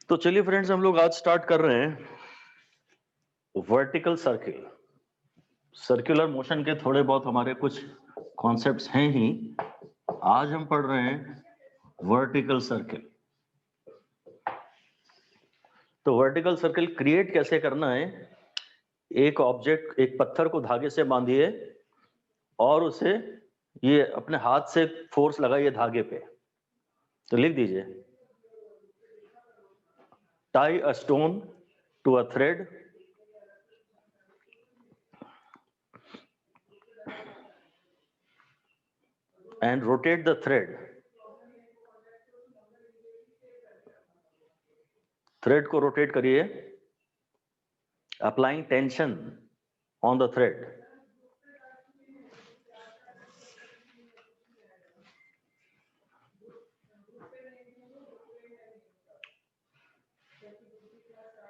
तो चलिए फ्रेंड्स, हम लोग आज स्टार्ट कर रहे हैं वर्टिकल सर्किल। सर्कुलर मोशन के थोड़े बहुत हमारे कुछ कॉन्सेप्ट्स हैं ही। आज हम पढ़ रहे हैं वर्टिकल सर्किल। तो वर्टिकल सर्किल क्रिएट कैसे करना है? एक ऑब्जेक्ट, एक पत्थर को धागे से बांधिए और उसे ये अपने हाथ से फोर्स लगाइए धागे पे। तो लिख दीजिए, tie a stone to a thread and rotate the thread. Thread को rotate करिए, applying tension on the thread.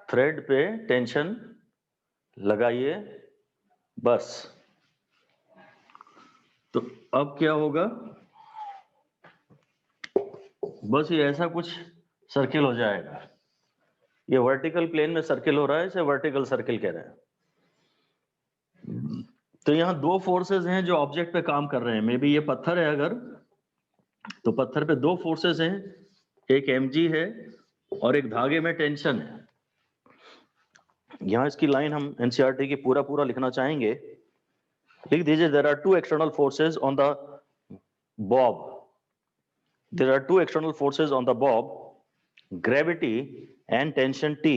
Thread पे टेंशन लगाइए, बस। तो अब क्या होगा? बस ये ऐसा कुछ सर्किल हो जाएगा। ये वर्टिकल प्लेन में सर्किल हो रहा है, इसे वर्टिकल सर्किल कह रहे हैं। तो यहाँ दो फोर्सेस हैं जो ऑब्जेक्ट पे काम कर रहे हैं। मे बी ये पत्थर है अगर, तो पत्थर पे दो फोर्सेस हैं, एक mg है और एक धागे में टेंशन है। यहाँ इसकी लाइन हम एनसीईआरटी की पूरा पूरा लिखना चाहेंगे। लिख दीजिए, there are two external forces on the bob. There are two external forces on the bob, gravity and tension T.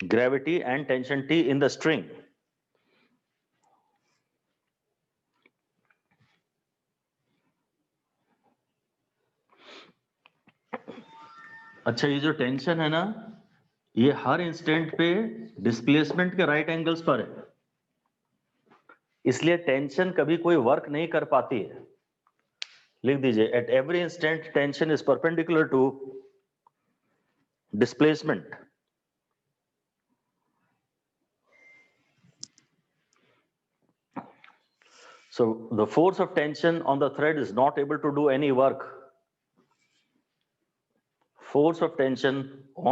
Gravity and tension T in the string. अच्छा, ये जो टेंशन है ना, ये हर इंस्टेंट पे डिस्प्लेसमेंट के राइट एंगल्स पर है, इसलिए टेंशन कभी कोई वर्क नहीं कर पाती है। लिख दीजिए, at every instant tension is perpendicular to displacement. So the force of tension on the thread is not able to do any work. Force of tension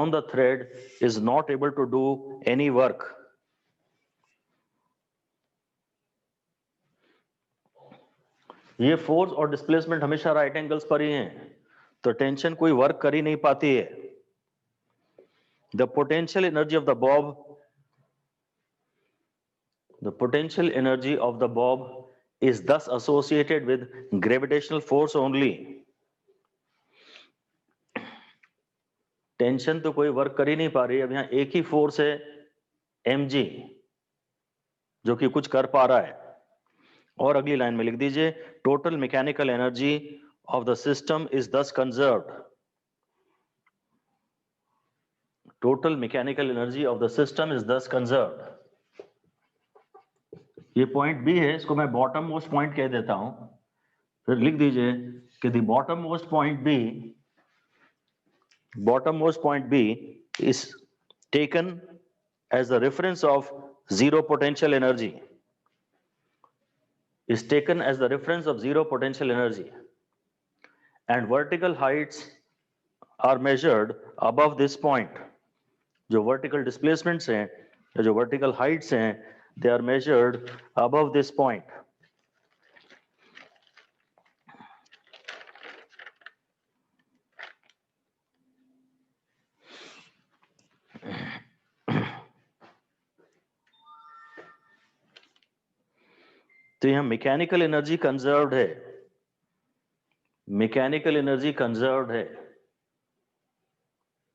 on the thread is not able to do any work. ये force और displacement हमेशा right angles पर ही हैं, तो tension कोई work कर ही नहीं पाती है। The potential energy of the bob is thus associated with gravitational force only. Tension तो कोई वर्क कर ही नहीं पा रही है। अब यहाँ एक ही फोर्स है mg जो कि कुछ कर पा रहा है। और अगली लाइन में लिख दीजिए, total mechanical energy of the system is thus conserved. Total mechanical energy of the system is thus conserved. ये पॉइंट बी है, इसको मैं बॉटम मोस्ट पॉइंट कह देता हूं। फिर लिख दीजिए कि the bottom most point B is taken as the reference of zero potential energy, is taken as the reference of zero potential energy, and vertical heights are measured above this point. जो vertical displacements हैं या जो vertical heights हैं, they are measured above this point. तो यहाँ mechanical energy conserved है, mechanical energy conserved है।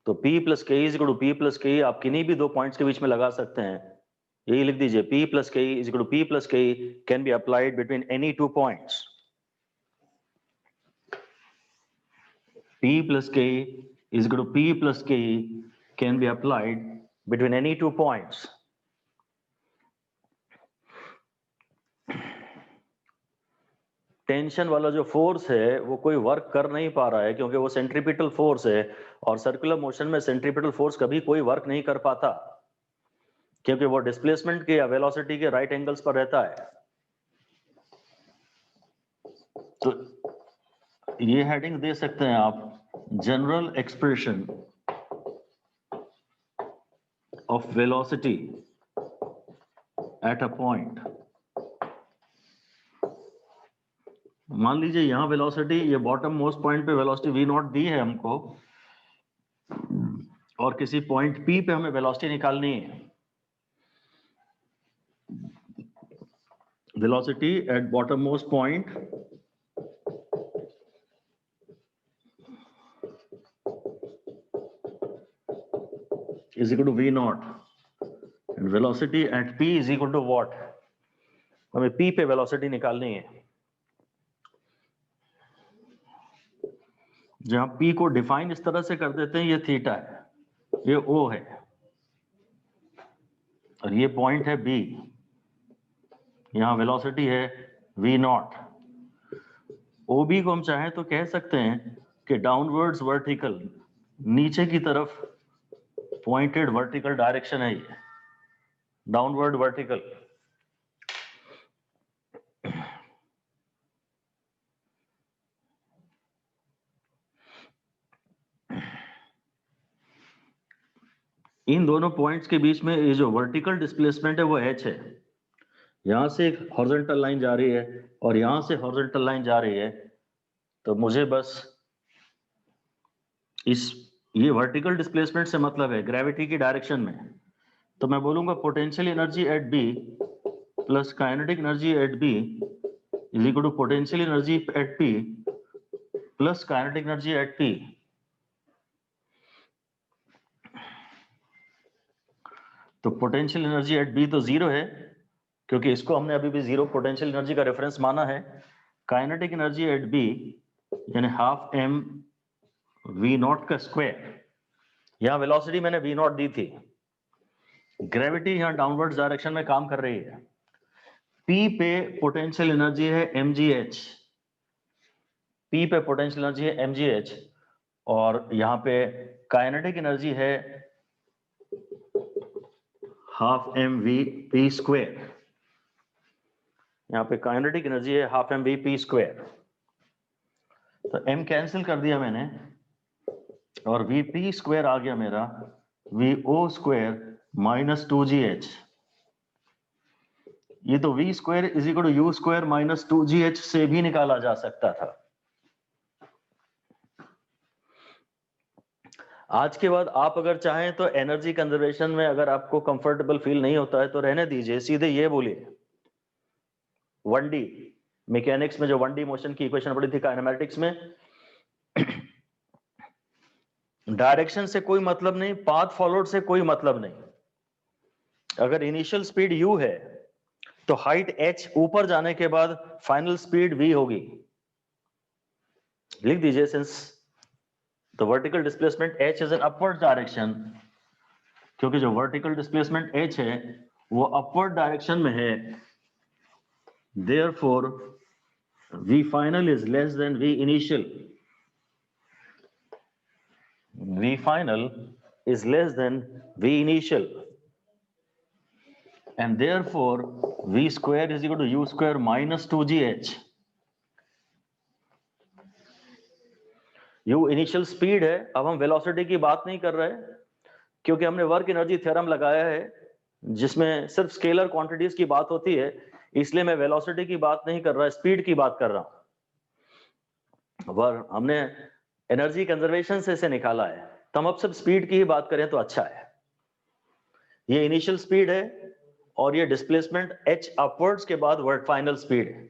तो P plus K is equal to P plus K, आप किन्हीं भी दो पॉइंट्स के बीच में लगा सकते हैं। यही लिख दीजिए, P plus K is equal to P plus K can be applied between any two points. P plus K is equal to P plus K can be applied between any two points. Tension वाला जो force है वो कोई work कर नहीं पा रहा है क्योंकि वो सेंट्रीपिटल फोर्स है, और सर्कुलर मोशन में सेंट्रीपिटल फोर्स कभी कोई वर्क नहीं कर पाता क्योंकि वो डिस्प्लेसमेंट के या वेलोसिटी के राइट एंगल्स पर रहता है। तो ये हेडिंग दे सकते हैं आप, general expression of velocity at a point, मान लीजिए यहां वेलोसिटी, ये बॉटम मोस्ट पॉइंट पे वेलोसिटी v नॉट दी है हमको, और किसी पॉइंट p पे हमें वेलोसिटी निकालनी है। Velocity at bottom most point is equal to v naught and velocity at p is equal to what? हमें p पे वेलोसिटी निकालनी है। जहां p को डिफाइन इस तरह से कर देते हैं, ये थीटा है, ये o है, और ये पॉइंट है b, यहां वेलोसिटी है v नॉट। OB को हम चाहें तो कह सकते हैं कि डाउनवर्ड्स वर्टिकल, नीचे की तरफ पॉइंटेड वर्टिकल डायरेक्शन है, ये डाउनवर्ड वर्टिकल। इन दोनों पॉइंट्स के बीच में ये जो वर्टिकल डिस्प्लेसमेंट है वो h है। यहां से एक हॉरिजॉन्टल लाइन जा रही है और यहां से हॉरिजॉन्टल लाइन जा रही है, तो मुझे बस ये वर्टिकल डिस्प्लेसमेंट से मतलब है ग्रेविटी की डायरेक्शन में, तो मैं बोलूंगा potential energy at B plus kinetic energy at B is equal to potential energy at P plus kinetic energy at P. तो पोटेंशियल एनर्जी एट बी तो जीरो है, क्योंकि इसको हमने अभी भी जीरो पोटेंशियल एनर्जी का रेफरेंस माना है। काइनेटिक एनर्जी एट बी यानी हाफ एम वी नॉट का स्क्वायर, यहां वेलोसिटी मैंने वी नॉट दी थी, ग्रेविटी यहां डाउनवर्ड डायरेक्शन में काम कर रही है। पी पे पोटेंशियल एनर्जी है mgh, पी पे पोटेंशियल एनर्जी है mgh, और यहां पे काइनेटिक एनर्जी है half M V P square, यहां पे काइनेटिक एनर्जी है half M V P square. तो m कैंसिल कर दिया मैंने और वी पी स्क्वायर आ गया मेरा V O square minus 2gh। ये तो v square is equal to U square minus 2gh से भी निकाला जा सकता था। आज के बाद आप अगर चाहें तो एनर्जी कंजर्वेशन में अगर आपको कंफर्टेबल फील नहीं होता है तो रहने दीजिए, सीधे ये बोलिए 1D मैकेनिक्स में जो 1D मोशन की इक्वेशन पड़ी थी काइनेमैटिक्स में, डायरेक्शन से कोई मतलब नहीं, पाथ फॉलोड से कोई मतलब नहीं। अगर इनिशियल स्पीड u है तो हाइट h ऊपर जाने के बाद फाइनल स्पीड v होगी। लिख दीजिए, since the vertical displacement h is an upward direction, क्योंकि जो वर्टिकल डिस्प्लेसमेंट h है वो अपवर्ड डायरेक्शन में है, therefore v final is less than v initial, v final is less than v initial, and therefore v square is equal to u square minus 2gh। u initial speed है, अब हम velocity की बात नहीं कर रहे, क्योंकि हमने वर्क एनर्जी थ्योरम लगाया है जिसमें सिर्फ स्केलर क्वांटिटीज की बात होती है, इसलिए मैं वेलोसिटी की बात नहीं कर रहा, स्पीड की बात कर रहा हूं। हमने एनर्जी कंजर्वेशन से इसे निकाला है, तो हम अब सब स्पीड की ही बात करें तो अच्छा है। ये इनिशियल स्पीड है और ये डिस्प्लेसमेंट h अपवर्ड्स के बाद वर्ड फाइनल स्पीड है।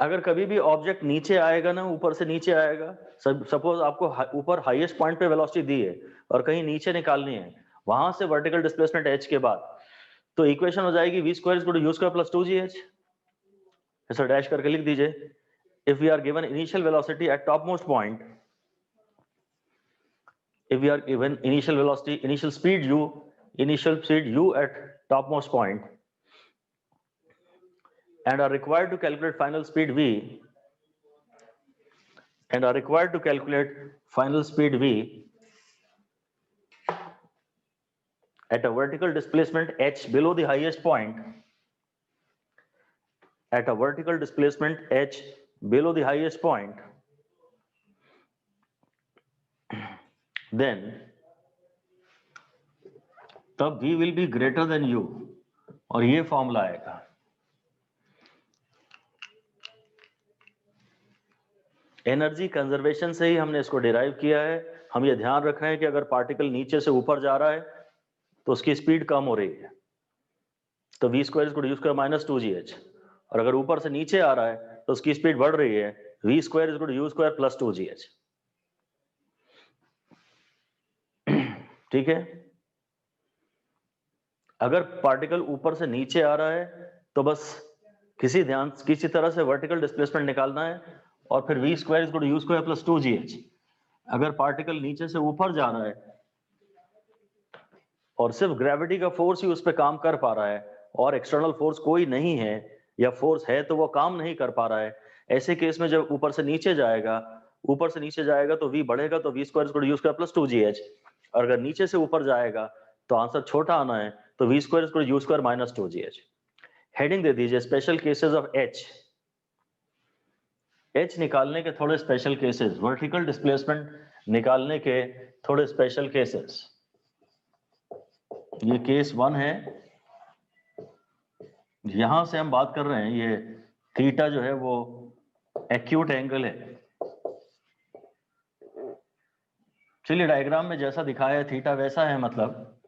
अगर कभी भी ऑब्जेक्ट नीचे आएगा ना, ऊपर से नीचे आएगा, सपोज आपको ऊपर हाईएस्ट पॉइंट पे वेलोसिटी दी है और कहीं नीचे निकालनी है, वहां से वर्टिकल डिस्प्लेसमेंट h के बाद, तो इक्वेशन हो जाएगी v square is equal to U square plus 2gh। ऐसा डैश करके लिख दीजिए, if we are given initial velocity at topmost point, if we are given initial velocity, initial speed u at topmost point, and are required to calculate final speed v, and are required to calculate final speed v at a vertical displacement h below the highest point, at a vertical displacement h below the highest point, then तब v will be greater than u, और ये formula आएगा। Energy conservation से ही हमने इसको derive किया है। हम ये ध्यान रख रहे हैं कि अगर पार्टिकल नीचे से ऊपर जा रहा है तो उसकी स्पीड कम हो रही है, तो v square is equal to u square minus 2gh, और अगर ऊपर से नीचे आ रहा है तो उसकी स्पीड बढ़ रही है, v square is equal to u square plus 2gh। ठीक है, अगर पार्टिकल ऊपर से नीचे आ रहा है तो बस किसी तरह से वर्टिकल डिस्प्लेसमेंट निकालना है, और फिर v square is equal to u square plus 2gh। अगर पार्टिकल नीचे से ऊपर जा रहा है और सिर्फ ग्रेविटी का फोर्स ही उस पर काम कर पा रहा है और एक्सटर्नल फोर्स कोई नहीं है, या फोर्स है तो वो काम नहीं कर पा रहा है, ऐसे केस में जब ऊपर से नीचे जाएगा तो v बढ़ेगा, तो v square is equal to u square plus 2gh। और अगर नीचे से ऊपर जाएगा तो आंसर छोटा आना है, तो v square is equal to u square minus 2gh। Heading दे दीजिए स्पेशल केसेस ऑफ h निकालने के थोड़े स्पेशल केसेस, वर्टिकल डिस्प्लेसमेंट निकालने के थोड़े स्पेशल केसेस। ये केस 1 है, यहां से हम बात कर रहे हैं, ये थीटा जो है वो एक्यूट एंगल है। चलिए डायग्राम में जैसा दिखाया है थीटा वैसा है, मतलब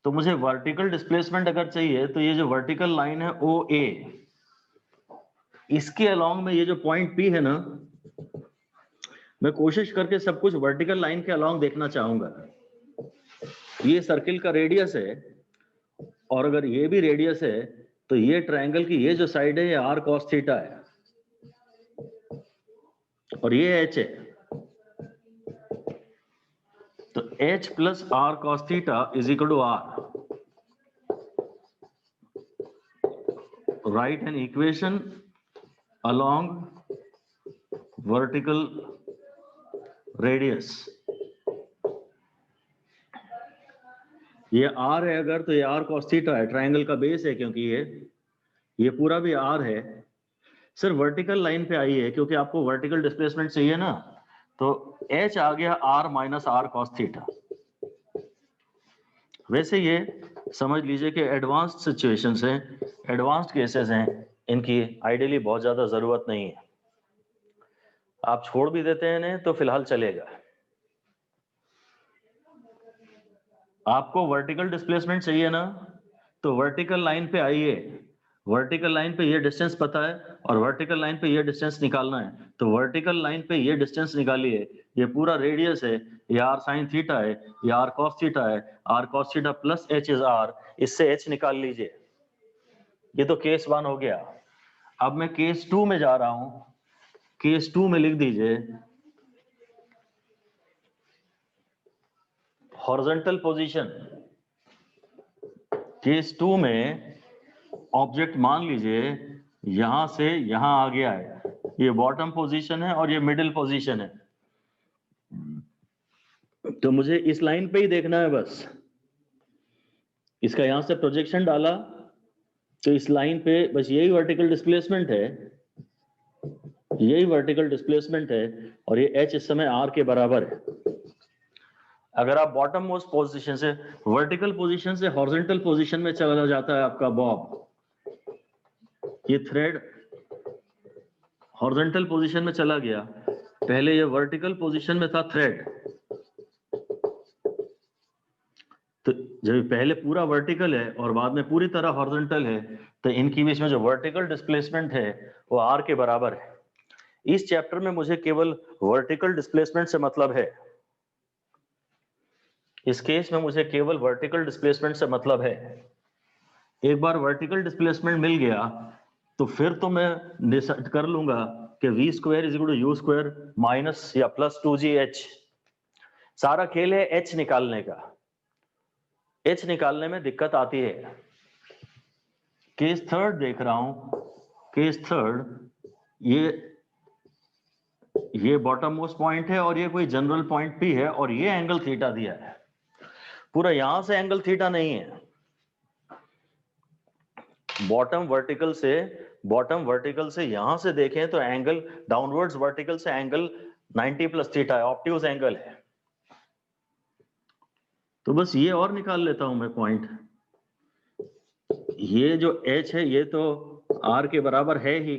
तो मुझे वर्टिकल डिस्प्लेसमेंट अगर चाहिए तो ये जो वर्टिकल लाइन है OA, इसके अलोंग में ये जो पॉइंट P है ना, मैं कोशिश करके सब कुछ वर्टिकल लाइन के अलोंग देखना चाहूंगा। ये सर्किल का रेडियस है, और अगर ये भी रेडियस है तो ये ट्रायंगल की ये जो साइड है ये r cos थीटा है, और ये h है, तो h plus r cos theta is equal to r। Write an equation along vertical radius। ये r है अगर, तो ये r cos थीटा है, ट्रायंगल का बेस है, क्योंकि ये पूरा भी r है। सिर्फ वर्टिकल लाइन पे आई है क्योंकि आपको वर्टिकल डिस्प्लेसमेंट चाहिए ना, तो h आ गया r minus r cos theta. वैसे ये समझ लीजिए कि एडवांस्ड सिचुएशंस हैं, एडवांस्ड केसेस हैं, इनकी आइडियली बहुत ज्यादा जरूरत नहीं है, आप छोड़ भी देते हैं इन्हें तो फिलहाल चलेगा। आपको वर्टिकल डिस्प्लेसमेंट चाहिए ना, तो वर्टिकल लाइन पे आइए, वर्टिकल लाइन पे ये डिस्टेंस पता है और वर्टिकल लाइन पे ये डिस्टेंस निकालना है, तो वर्टिकल लाइन पे ये डिस्टेंस निकालिए। ये पूरा रेडियस है, ये r sin थीटा है, ये r cos थीटा है, r cos theta plus h is r, इससे h निकाल लीजिए। ये तो केस 1 हो गया। अब मैं केस 2 में जा रहा हूं। केस 2 में लिख दीजिए हॉरिजॉन्टल पोजीशन। केस 2 में ऑब्जेक्ट मान लीजिए यहां से यहां आ गया है, ये बॉटम पोजीशन है और ये मिडिल पोजीशन है, तो मुझे इस लाइन पे ही देखना है बस। इसका यहां से प्रोजेक्शन डाला तो इस लाइन पे बस यही वर्टिकल डिस्प्लेसमेंट है, यही वर्टिकल डिस्प्लेसमेंट है, और ये h इस समय r के बराबर है। अगर आप बॉटम मोस्ट पोजीशन से वर्टिकल पोजीशन से हॉरिजॉन्टल पोजीशन में चला जाता है आपका बॉब, ये थ्रेड हॉरिजॉन्टल पोजीशन में चला गया, पहले ये वर्टिकल पोजीशन में था थ्रेड, तो जब पहले पूरा वर्टिकल है और बाद में पूरी तरह हॉरिजॉन्टल है, तो इनकी बीच में जो वर्टिकल डिस्प्लेसमेंट है वो r के बराबर है। इस चैप्टर में मुझे केवल वर्टिकल डिस्प्लेसमेंट से मतलब है, इस केस में मुझे केवल वर्टिकल डिस्प्लेसमेंट से मतलब है। एक बार वर्टिकल डिस्प्लेसमेंट मिल गया तो फिर तो मैं डिसाइड कर लूंगा कि v square is equal to u square minus या प्लस 2gh। सारा खेल है h निकालने का। h निकालने में दिक्कत आती है। केस 3 देख रहा हूं, केस 3 ये बॉटम मोस्ट पॉइंट है और ये कोई जनरल पॉइंट P है, और ये एंगल थीटा दिया है, पूरा यहां से एंगल थीटा नहीं है, बॉटम वर्टिकल से यहां से देखें तो एंगल डाउनवर्ड्स वर्टिकल से एंगल 90 प्लस थीटा है, ऑब्ट्यूज एंगल है। तो बस ये और निकाल लेता हूं मैं पॉइंट। ये जो h है ये तो r के बराबर है ही,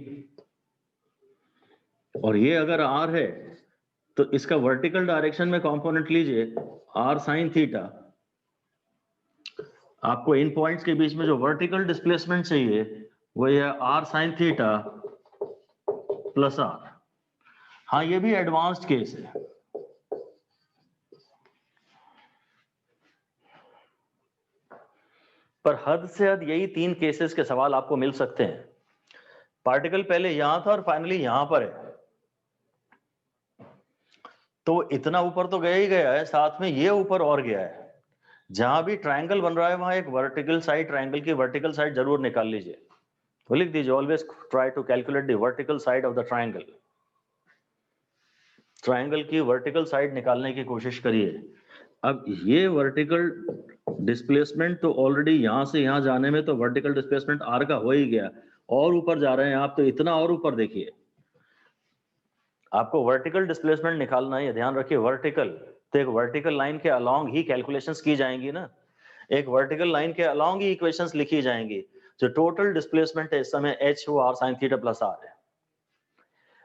और ये अगर r है तो इसका वर्टिकल डायरेक्शन में कंपोनेंट लीजिए r साइन थीटा। आपको इन पॉइंट्स के बीच में जो वर्टिकल डिस्प्लेसमेंट चाहिए वो है r sine theta plus r। हाँ, ये भी एडवांस्ड केस है। पर हद से हद यही 3 केसेस के सवाल आपको मिल सकते हैं। पार्टिकल पहले यहां था और फाइनली यहां पर है, तो इतना ऊपर तो गया ही गया है, साथ में ये ऊपर और गया है। जहां भी ट्रायंगल बन रहा है वहां एक वर्टिकल साइड, ट्रायंगल की वर्टिकल साइड जरूर निकाल लीजिए। तो लिख दीजिए always try to calculate the vertical side of the triangle. Triangle की वर्टिकल साइड निकालने की कोशिश करिए। अब ये वर्टिकल डिस्प्लेसमेंट तो ऑलरेडी यहां से यहां जाने में तो वर्टिकल डिस्प्लेसमेंट आर का हो ही गया, और ऊपर जा रहे हैं आप तो इतना और ऊपर देखिए। आपको वर्टिकल डिस्प्लेसमेंट निकालना है, ये ध्यान रखिए। वर्टिकल तो एक वर्टिकल लाइन के अलोंग ही कैलकुलेशंस की जाएंगी ना, एक वर्टिकल लाइन के अलोंग ही इक्वेशंस लिखी जाएंगी। जो टोटल डिस्प्लेसमेंट है इस समय h वो r sin theta plus r है।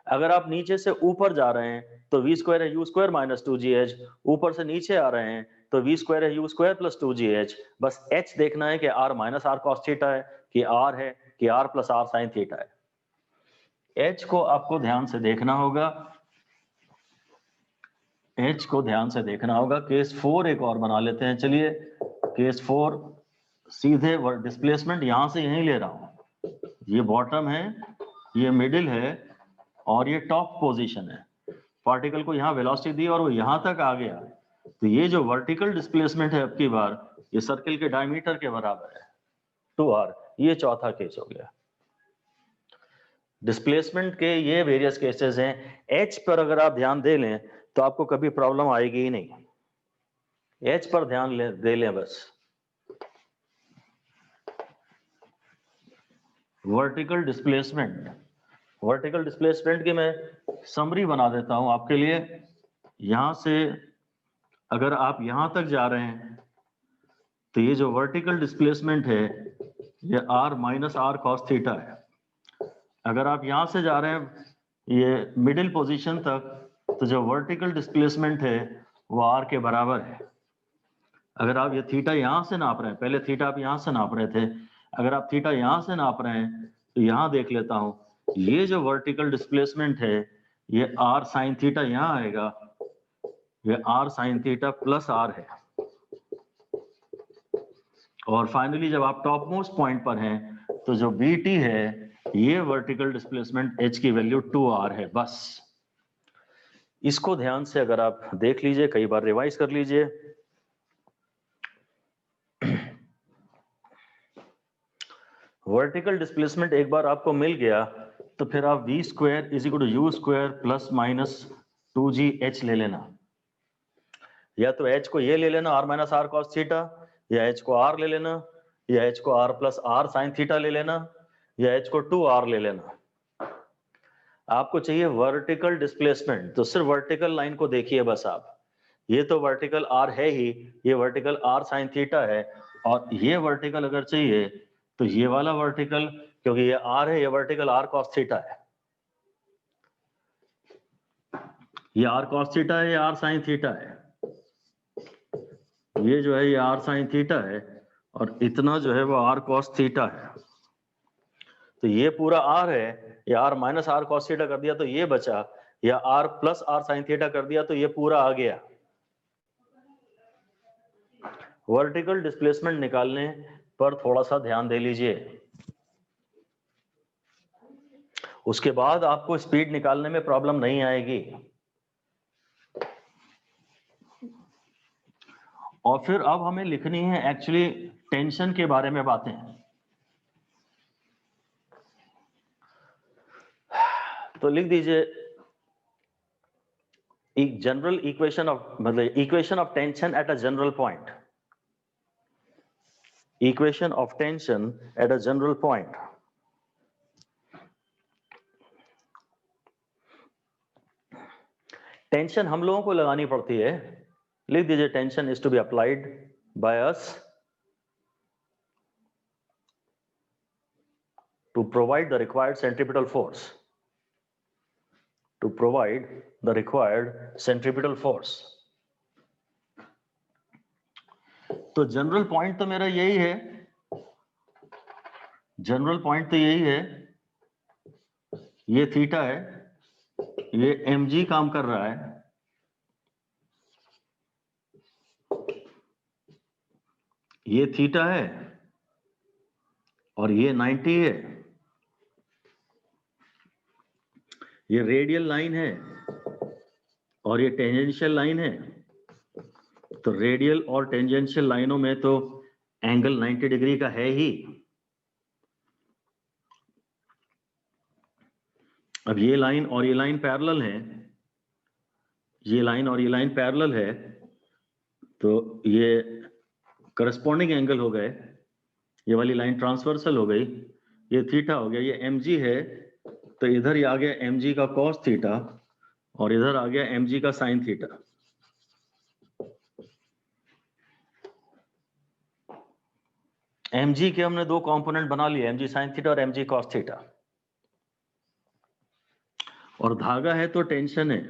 अगर आप नीचे से ऊपर जा रहे हैं तो v स्क्वायर है u स्क्वायर माइनस 2gh, ऊपर से नीचे आ रहे हैं तो v स्क्वायर है u स्क्वायर प्लस 2gh। बस h देखना है कि r minus r cos theta है कि r है कि r plus r sin theta है। h को आपको ध्यान से देखना होगा, h को ध्यान से देखना होगा। केस 4 एक और बना लेते हैं, चलिए। केस 4 सीधे डिस्प्लेसमेंट यहां से यहीं ले रहा हूं। ये बॉटम है, ये मिडिल है, और ये टॉप पोजीशन है। पार्टिकल को यहाँ वेलोसिटी दी और वो यहां तक आ गया, तो ये जो वर्टिकल डिस्प्लेसमेंट है अब की बार ये सर्किल के डायमीटर के बराबर है 2r। ये चौथा केस हो गया। डिस्प्लेसमेंट के ये वेरियस केसेस हैं। h पर अगर आप ध्यान दे लें तो आपको कभी प्रॉब्लम आएगी ही नहीं। h पर ध्यान दे लें बस। वर्टिकल डिस्प्लेसमेंट, वर्टिकल डिस्प्लेसमेंट की मैं समरी बना देता हूं आपके लिए। यहां से अगर आप यहां तक जा रहे हैं तो ये जो वर्टिकल डिस्प्लेसमेंट है ये r minus r cos theta है। अगर आप यहां से जा रहे हैं ये मिडिल पोजीशन तक तो जो वर्टिकल डिस्प्लेसमेंट है वो r के बराबर है। अगर आप ये थीटा यहां से नाप रहे हैं, पहले थीटा आप यहां से नाप रहे थे, अगर आप थीटा यहां से नाप रहे हैं तो यहां देख लेता हूं, ये जो वर्टिकल डिस्प्लेसमेंट है ये r साइन थीटा यहां आएगा, ये r sine theta plus r है। और फाइनली जब आप टॉप मोस्ट पॉइंट पर हैं तो जो BT है ये वर्टिकल डिस्प्लेसमेंट h की वैल्यू 2r है। बस इसको ध्यान से अगर आप देख लीजिए, कई बार रिवाइज कर लीजिए। वर्टिकल डिस्प्लेसमेंट एक बार आपको मिल गया तो फिर आप v square is equal to U square plus minus 2gh ले लेना। या तो h को ये ले लेना r minus r cos theta, या h को r ले लेना, या h को r plus r sin theta ले लेना, या h को 2r ले लेना। आपको चाहिए वर्टिकल डिस्प्लेसमेंट तो सिर्फ वर्टिकल लाइन को देखिए बस आप। ये तो वर्टिकल r है ही, ये वर्टिकल r sin थीटा है, और ये वर्टिकल अगर चाहिए तो ये वाला वर्टिकल, क्योंकि ये r है, ये वर्टिकल r cos थीटा है। ये r cos थीटा है, ये r sin थीटा है। ये जो है ये r sin थीटा है, और इतना जो है वो r cos थीटा है। तो ये पूरा r है, ये r minus r cos theta कर दिया तो ये बचा, या r plus r sin theta कर दिया तो ये पूरा आ गया। वर्टिकल डिस्प्लेसमेंट निकालने पर थोड़ा सा ध्यान दे लीजिए, उसके बाद आपको स्पीड निकालने में प्रॉब्लम नहीं आएगी। और फिर अब हमें लिखनी है एक्चुअली टेंशन के बारे में बातें। तो लिख दीजिए एक जनरल इक्वेशन ऑफ, मतलब equation of tension at a general point. Equation of tension at a general point. Tension हम लोगों को लगानी पड़ती है, लिख दीजिए tension is to be applied by us to provide the required centripetal force, to provide the required centripetal force. तो general point तो मेरा यही है, जनरल पॉइंट तो यही है, ये थीटा है, ये mg काम कर रहा है, ये थीटा है और ये 90 है, ये रेडियल लाइन है और ये टेंजेंशियल लाइन है। तो रेडियल और टेंजेंशियल लाइनों में तो एंगल 90 डिग्री का है ही। अब ये लाइन और ये लाइन पैरेलल है, ये लाइन और ये लाइन पैरेलल है, तो ये करस्पॉन्डिंग एंगल हो गए, ये वाली लाइन ट्रांसवर्सल हो गई, ये थीटा हो गया, ये mg है, तो इधर ही आ गया mg का cos थीटा और इधर आ गया mg का sin थीटा। mg के हमने दो कंपोनेंट बना लिए, mg sin थीटा और mg cos थीटा, और धागा है तो टेंशन है,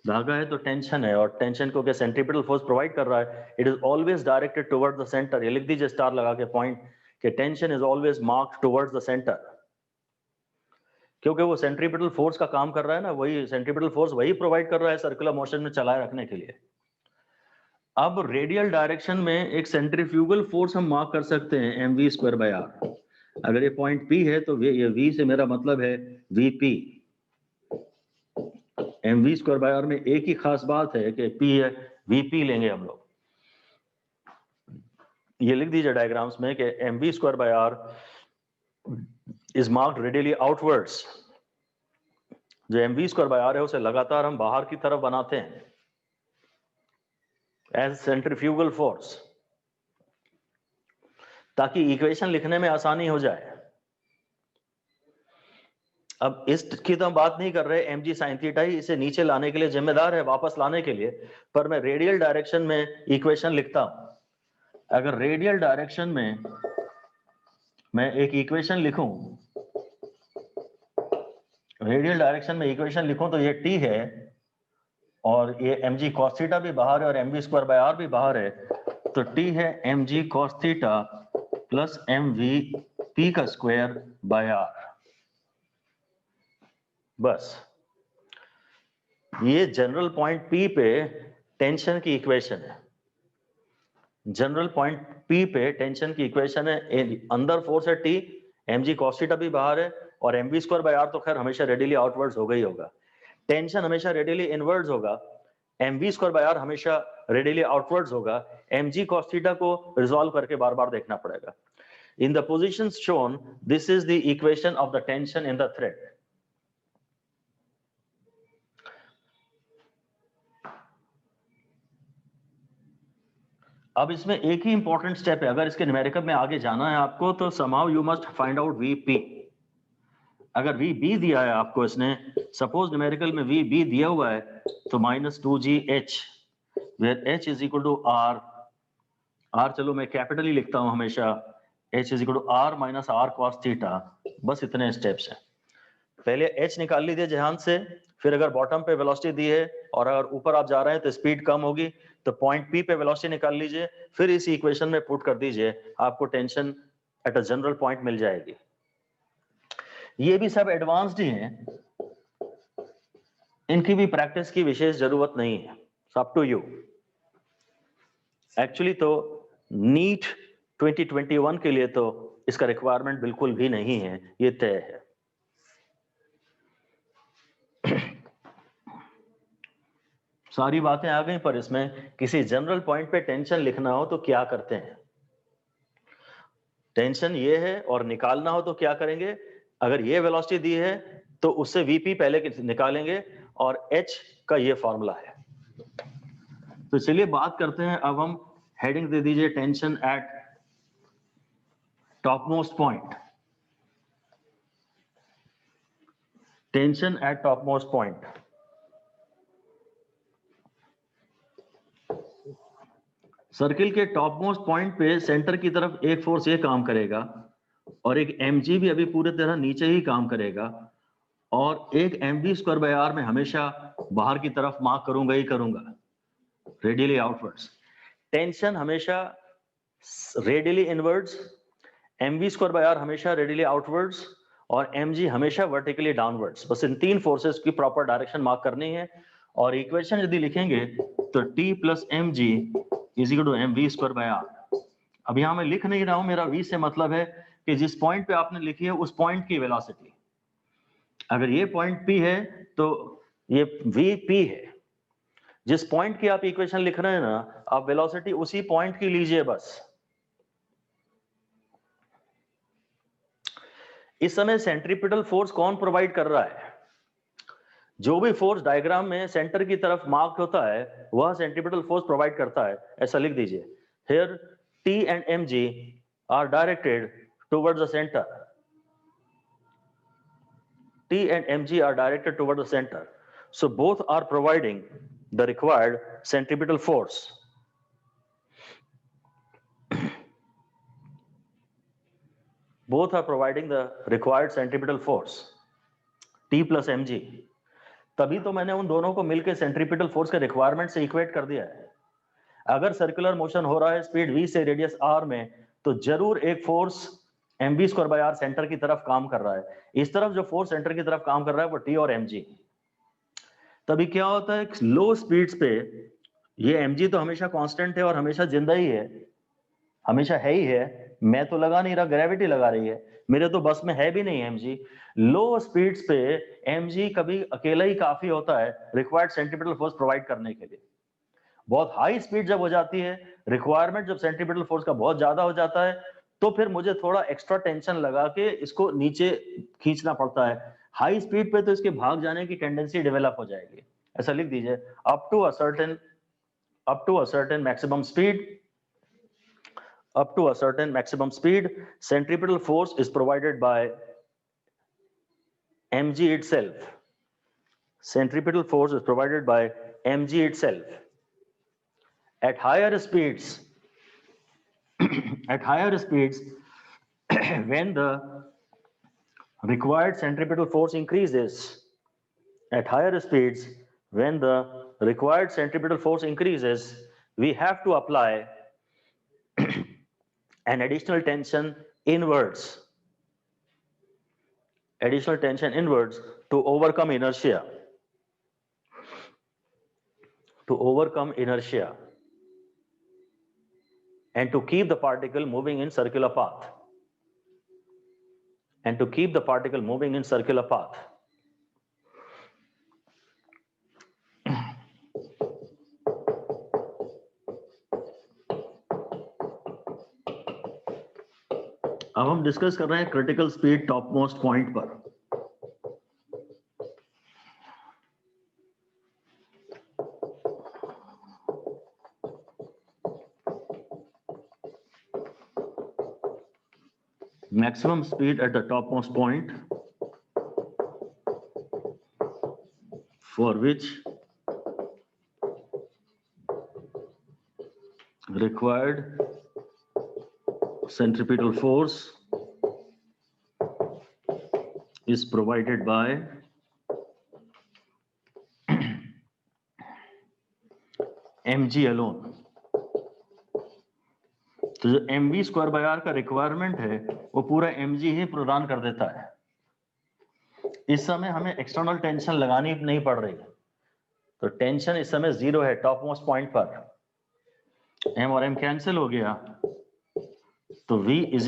धागा है तो टेंशन है, और टेंशन को क्या सेंट्रीपिटल फोर्स प्रोवाइड कर रहा है, it is always directed towards the centre. ये लिख दीजिए स्टार लगा के पॉइंट कि tension is always marked towards the centre, क्योंकि वो सेंट्रीपिटल फोर्स का काम कर रहा है ना, वही सेंट्रीपिटल फोर्स वही प्रोवाइड कर रहा है सर्कुलर मोशन में चलाए रखने के लिए। अब रेडियल डायरेक्शन में एक सेंट्रीफ्यूगल फोर्स हम मार्क कर सकते हैं mv²/r। अगर ये पॉइंट P है तो ये V से मेरा मतलब है Vp। mv²/r में एक ही खास बात है कि P है, Vp लेंगे हम लोग। ये लिख दीजिए डायग्राम्स में कि mv²/r is marked radially outwards. जो mv²/r है उसे लगातार हम बाहर की तरफ बनाते हैं एज सेंट्रीफ्यूगल फोर्स, ताकि इक्वेशन लिखने में आसानी हो जाए। अब इसकी तो हम बात नहीं कर रहे, mg sin थीटा ही इसे नीचे लाने के लिए जिम्मेदार है, वापस लाने के लिए, पर मैं रेडियल डायरेक्शन में इक्वेशन लिखता हूं। अगर रेडियल डायरेक्शन में मैं एक इक्वेशन लिखूं, रेडियल डायरेक्शन में इक्वेशन लिखूं तो ये t है और ये mg cos थीटा भी बाहर है और mv²/r भी बाहर है, तो t है mg cos theta plus mv p का स्क्वायर बाय r। बस ये जनरल पॉइंट P पे टेंशन की इक्वेशन है, जनरल पॉइंट P पे टेंशन की इक्वेशन है। अंदर फोर्स है T, mg cos थीटा भी बाहर है, और mv²/r तो खैर हमेशा रेडियली आउटवर्ड्स होगा ही होगा, टेंशन हमेशा रेडियली इनवर्ड्स होगा, mv²/r हमेशा रेडियली आउटवर्ड्स होगा। mg cos थीटा को रिजॉल्व करके बार बार देखना पड़ेगा। In the positions shown, this is the equation of the tension in the thread. अब इसमें एक ही इंपॉर्टेंट स्टेप है, अगर इसके न्यूमेरिकल में आगे जाना है आपको तो somehow you must find out Vp। अगर Vb दिया है आपको इसने, सपोज न्यूमेरिकल में Vb दिया हुआ है, तो -2gh where h is equal to r, r चलो मैं कैपिटल ही लिखता हूं हमेशा, h is equal to r minus r cos theta. बस इतने स्टेप्स हैं। पहले h निकाल लीजिए ध्यान से, फिर अगर बॉटम पे वेलोसिटी दी है और अगर ऊपर आप जा रहे हैं तो स्पीड कम होगी, तो पॉइंट P पे वेलोसिटी निकाल लीजिए, फिर इस इक्वेशन में पुट कर दीजिए, आपको tension at a general point मिल जाएगी। ये भी सब एडवांस्ड ही हैं, इनकी भी प्रैक्टिस की विशेष जरूरत नहीं है, अप टू यू। एक्चुअली तो नीट 2021 के लिए तो इसका रिक्वायरमेंट बिल्कुल भी नहीं है, ये तय है। सारी बातें आ गई, पर इसमें किसी जनरल पॉइंट पे टेंशन लिखना हो तो क्या करते हैं, टेंशन ये है और निकालना हो तो क्या करेंगे। अगर ये वेलोसिटी दी है तो उससे Vp पहले निकालेंगे और h का ये फॉर्मूला है। तो चलिए बात करते हैं, अब हम हेडिंग दे दीजिए tension at top most point. Tension at top most point. Circle के टॉप मोस्ट पॉइंट पे सेंटर की तरफ एक फोर्स ये काम करेगा और एक mg भी अभी पूरे तरह नीचे ही काम करेगा और एक mv²/r में हमेशा बाहर की तरफ मार्क करूंगा ही करूंगा, रेडियली आउटवर्ड्स। टेंशन हमेशा रेडियली इनवर्ड्स, mv²/r हमेशा रेडियली आउटवर्ड्स और mg हमेशा वर्टिकली डाउनवर्ड्स। बस इन तीन फोर्सेस की प्रॉपर डायरेक्शन मार्क करनी है और इक्वेशन यदि लिखेंगे तो T + mg = mv²/r। अब यहां मैं लिख नहीं रहा हूं, मेरा v से मतलब है कि जिस पॉइंट पे आपने लिखी है उस पॉइंट की वेलोसिटी। अगर ये पॉइंट P है तो ये vp है। जिस पॉइंट की आप इक्वेशन लिख रहे हैं ना, आप वेलोसिटी उसी पॉइंट की लीजिए बस। इस समय सेंट्रीपिटल फोर्स कौन प्रोवाइड कर रहा है? जो भी फोर्स डायग्राम में सेंटर की तरफ मार्क होता है वह सेंट्रीपिटल फोर्स प्रोवाइड करता है, ऐसा लिख दीजिए। Here T and mg are directed towards the center. T and mg are directed towards the center. So both are providing the required centripetal force. Both are providing the required centripetal force, T + mg. तभी तो मैंने उन दोनों को मिलकर centripetal force के requirement से equate कर दिया है। अगर सर्कुलर मोशन हो रहा है स्पीड v से रेडियस r में, तो जरूर एक फोर्स mv²/r सेंटर की तरफ काम कर रहा है। इस तरफ जो फोर्स सेंटर की तरफ काम कर रहा है वो T और mg। तभी क्या होता है, लो स्पीड्स पे ये mg तो हमेशा कांस्टेंट है और हमेशा जिंदा ही है, हमेशा है ही है। मैं तो लगा नहीं रहा, ग्रेविटी लगा रही है, मेरे तो बस में है भी नहीं mg। लो स्पीड्स पे mg कभी अकेला ही काफी होता है रिक्वायर्ड सेंट्रीपिटल फोर्स प्रोवाइड करने के लिए। बहुत हाई स्पीड जब हो जाती है, रिक्वायरमेंट जब सेंट्रीपिटल फोर्स का बहुत ज्यादा हो जाता है, तो फिर मुझे थोड़ा एक्स्ट्रा टेंशन लगा के इसको नीचे खींचना पड़ता है। हाई स्पीड पे तो इसके भाग जाने की टेंडेंसी डेवलप हो जाएगी, ऐसा लिख दीजिए। Up to a certain maximum speed, up to a certain maximum speed, centripetal force is provided by mg itself. Centripetal force is provided by mg itself. At higher speeds, when the required centripetal force increases, we have to apply an additional tension inwards to overcome inertia, and to keep the particle moving in circular path. अब हम discuss कर रहे हैं critical speed top most point पर। Maximum speed at the topmost point for which required centripetal force is provided by mg alone। तो जो mv²/r का requirement है वो पूरा mg ही प्रदान कर देता है। इस समय हमें एक्सटर्नल टेंशन लगानी नहीं पड़ रही, तो टेंशन इस समय 0 है टॉप मोस्ट पॉइंट पर। m और m कैंसिल हो गया, तो v =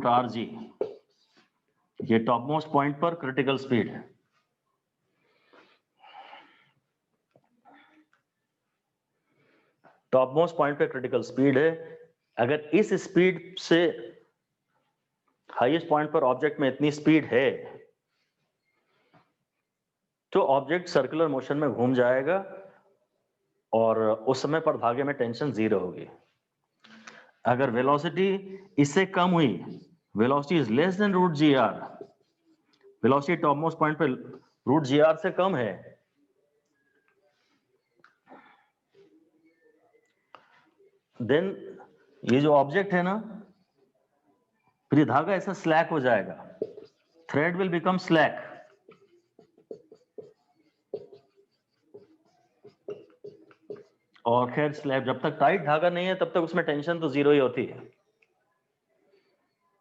√rg। ये टॉप मोस्ट पॉइंट पर क्रिटिकल स्पीड है। टॉप मोस्ट पॉइंट पे क्रिटिकल स्पीड है। अगर इस स्पीड से हाईएस्ट पॉइंट पर ऑब्जेक्ट में इतनी स्पीड है तो ऑब्जेक्ट सर्कुलर मोशन में घूम जाएगा और उस समय पर धागे में टेंशन 0 होगी। अगर वेलोसिटी इससे कम हुई, velocity is less than √gr, velocity top most point पे √gr से कम है, देन ये जो ऑब्जेक्ट है ना, फिर ये धागा ऐसा स्लैक हो जाएगा, थ्रेड विल बिकम स्लैक, और खैर स्लैब जब तक टाइट धागा नहीं है तब तक उसमें टेंशन तो जीरो ही होती है,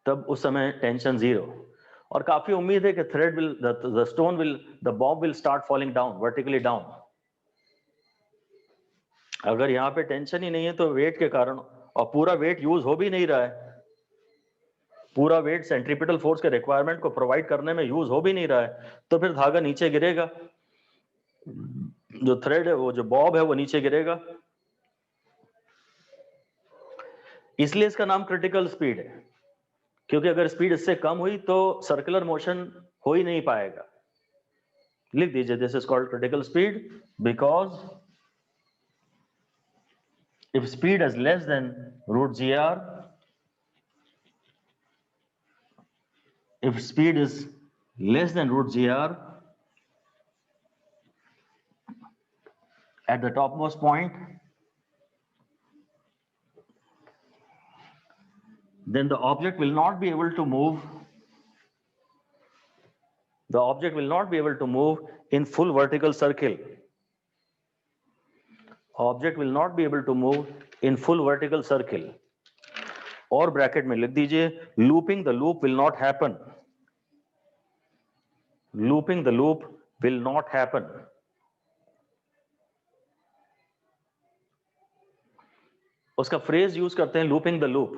तब उस समय टेंशन जीरो, और काफी उम्मीद है कि thread will, the stone will, the Bob will start falling down, vertically down. अगर यहाँ पे टेंशन ही नहीं है तो वेट के कारण, और पूरा वेट यूज हो भी नहीं रहा है, पूरा वेट सेंट्रीपिटल फोर्स के रिक्वायरमेंट को प्रोवाइड करने में यूज हो भी नहीं रहा है, तो फिर धागा नीचे गिरेगा, जो थ्रेड है वो, जो बॉब है वो नीचे गिरेगा। इसलिए इसका नाम क्रिटिकल स्पीड है, क्योंकि अगर स्पीड इससे कम हुई तो सर्कुलर मोशन हो ही नहीं पाएगा। लिख दीजिए, this is called critical speed because if speed is less than root gr, if speed is less than root gr at the topmost point, then the object will not be able to move, the object will not be able to move in full vertical circle, object will not be able to move in full vertical circle, और bracket में लिख दीजिए, looping the loop will not happen, looping the loop will not happen। उसका phrase use करते हैं looping the loop.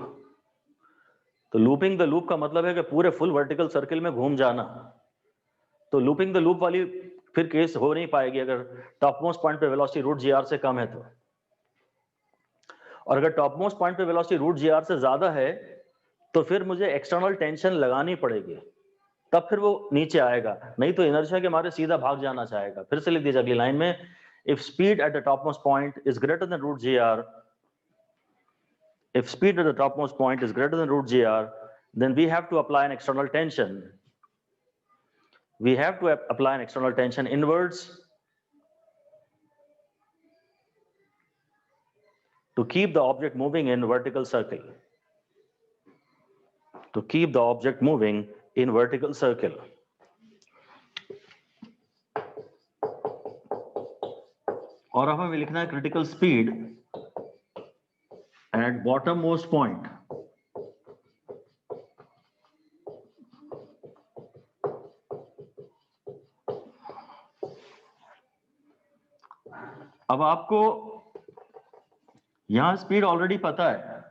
तो looping the loop का मतलब है कि पूरे फुल वर्टिकल सर्किल में घूम जाना, तो लूपिंग द लूप वाली फिर केस हो नहीं पाएगी अगर टॉप मोस्ट पॉइंट पे वेलोसिटी रूट जी आर से कम है तो, और अगर टॉप मोस्ट पॉइंट पे वेलोसिटी रूट जी आर से ज्यादा है तो फिर मुझे एक्सटर्नल टेंशन लगानी पड़ेगी, तब फिर वो नीचे आएगा, नहीं तो इनर्शिया के मारे सीधा भाग जाना चाहेगा। फिर से लिख दीजिए अगली लाइन में, if speed at the top most point is greater than root G R, if speed at the topmost point is greater than root gr, then we have to apply an external tension. We have to apply an external tension inwards to keep the object moving in vertical circle. To keep the object moving in vertical circle. और अब हमें लिखना है critical speed at bottom most point, अब आपको यहां speed already पता है,